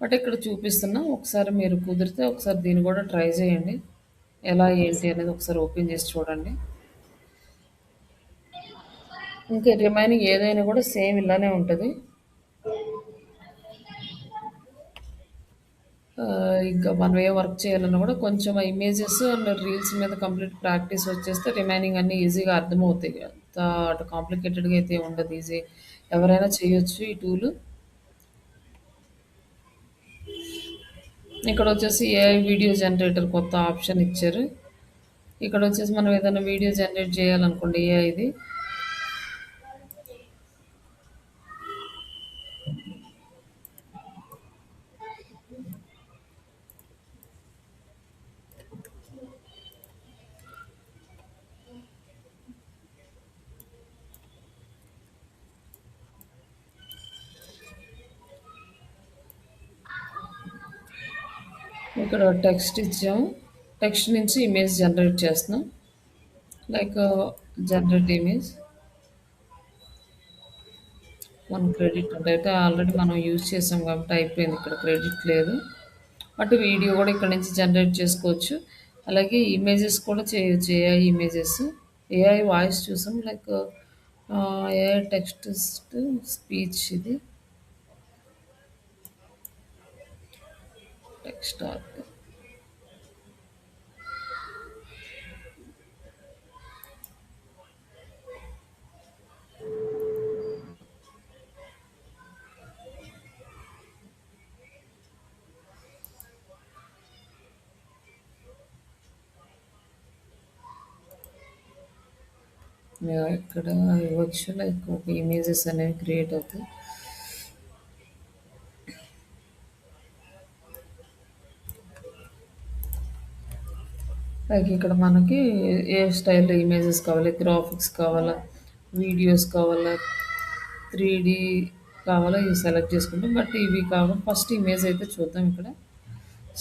బట్ ఇక్కడ చూపిస్తున్నా. ఒకసారి మీరు కుదిరితే ఒకసారి దీన్ని కూడా ట్రై చేయండి. ఎలా ఏంటి అనేది ఒకసారి ఓపెన్ చేసి చూడండి. ఇంకా రిమైనింగ్ ఏదైనా కూడా సేమ్ ఇలానే ఉంటది. ఇంకా మనం ఏ వర్క్ చేయాలన్నా కూడా కొంచెం ఆ ఇమేజెస్ అండ్ రీల్స్ మీద కంప్లీట్ ప్రాక్టీస్ వచ్చేస్తే రిమైనింగ్ అన్నీ ఈజీగా అర్థమవుతాయి. అంత అటు కాంప్లికేటెడ్‌గా అయితే ఉండదు. ఈజీ ఎవరైనా చేయొచ్చు ఈ టూల్. ఇక్కడ వచ్చేసి ఏఐ వీడియో జనరేటర్ కొత్త ఆప్షన్ ఇచ్చారు. ఇక్కడ వచ్చేసి మనం ఏదైనా వీడియో జనరేట్ చేయాలనుకోండి ఏఐది. ఇక్కడ టెక్స్ట్ ఇచ్చాము. టెక్స్ట్ నుంచి ఇమేజ్ జనరేట్ చేస్తున్నాం. లైక్ జనరేట్ ఇమేజ్ 1 క్రెడిట్ అంటే అయితే ఆల్రెడీ మనం యూజ్ చేసాం కాబట్టి అయిపోయింది. ఇక్కడ క్రెడిట్ లేదు. బట్ వీడియో కూడా ఇక్కడ నుంచి జనరేట్ చేసుకోవచ్చు. అలాగే ఇమేజెస్ కూడా చేయొచ్చు. ఏఐ ఇమేజెస్, ఏఐ వాయిస్ చూసాం. లైక్ ఏఐ టెక్స్ట్ స్పీచ్ ఇది టెక్స్ట్ ఆర్ట్. ఇక్కడ ఇవ్వచ్చు. లైక్ ఒక ఇమేజెస్ అనేవి క్రియేట్ అవుతాయి. లైక్ ఇక్కడ మనకి ఏ స్టైల్లో ఇమేజెస్ కావాలి, గ్రాఫిక్స్ కావాలా, వీడియోస్ కావాలా, 3D కావాలా ఇవి సెలెక్ట్ చేసుకుంటాం. బట్ ఇవి కావాలి ఫస్ట్ ఇమేజ్ అయితే చూద్దాం. ఇక్కడ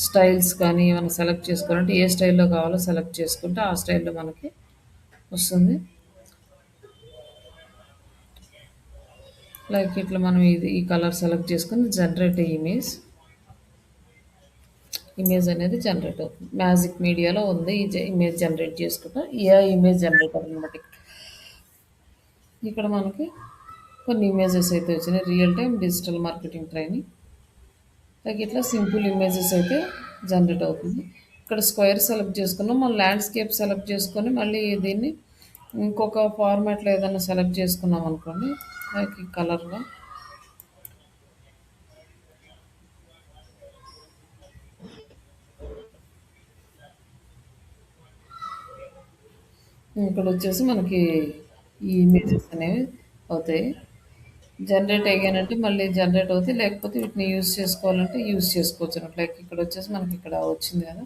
స్టైల్స్ కానీ ఏమైనా సెలెక్ట్ చేసుకోవాలంటే ఏ స్టైల్లో కావాలో సెలెక్ట్ చేసుకుంటే ఆ స్టైల్లో మనకి వస్తుంది. లైక్ ఇట్లా మనం ఈ కలర్ సెలెక్ట్ చేసుకుని జనరేట్ ఇమేజ్ అనేది జనరేట్ అవుతుంది. మ్యాజిక్ మీడియాలో ఉంది ఈ ఇమేజ్ జనరేట్ చేసుకుంటాం. ఏఐ ఇమేజ్ జనరేటర్ అనమాట. ఇక్కడ మనకి కొన్ని ఇమేజెస్ అయితే వచ్చినాయి. Real time digital marketing training. Like ఇట్లా సింపుల్ ఇమేజెస్ అయితే జనరేట్ అవుతుంది. ఇక్కడ స్క్వేర్ సెలెక్ట్ చేసుకున్నాం. మనం ల్యాండ్స్కేప్ సెలెక్ట్ చేసుకొని మళ్ళీ దీన్ని ఇంకొక ఫార్మాట్లో ఏదైనా సెలెక్ట్ చేసుకున్నాం అనుకోండి. లైక్ ఈ కలర్గా ఇక్కడ వచ్చేసి మనకి ఈ ఇమేజెస్ అనేవి అవుతాయి. జనరేట్ అయ్యాయి అంటే మళ్ళీ జనరేట్ అవుతాయి. లేకపోతే వీటిని యూజ్ చేసుకోవాలంటే యూజ్ చేసుకోవచ్చు అన్నమాట. లైక్ ఇక్కడ వచ్చేసి మనకి ఇక్కడ వచ్చింది కదా!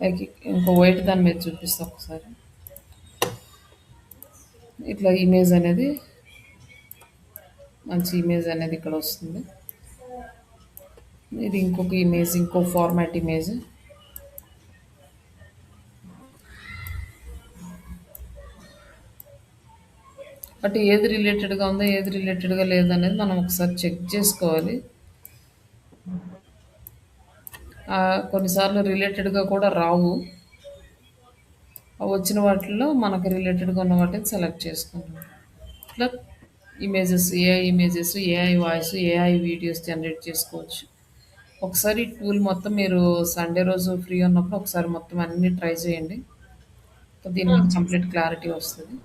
లైక్ ఇంకో వైట్ దాని మీద చూపిస్తా ఒకసారి. ఇట్లా ఇమేజ్ అనేది మంచి ఇమేజ్ అనేది ఇక్కడ వస్తుంది. ఇది ఇంకొక ఇమేజ్, ఇంకో ఫార్మాట్ ఇమేజ్. అటు ఏది రిలేటెడ్‌గా ఉందో, ఏది రిలేటెడ్‌గా లేదనేది మనం ఒకసారి చెక్ చేసుకోవాలి. కొన్నిసార్లు రిలేటెడ్‌గా కూడా రావు. ఆ వచ్చిన వాటిల్లో మనకు రిలేటెడ్‌గా ఉన్న వాటిని సెలెక్ట్ చేసుకుంటాం. ఇట్లా images, AI voice, AI videos generate చేసుకోవచ్చు. ఒకసారి టూల్ మొత్తం మీరు సండే రోజు ఫ్రీ ఉన్నప్పుడు ఒకసారి మొత్తం అన్నీ ట్రై చేయండి. దీని మీద కంప్లీట్ క్లారిటీ వస్తది.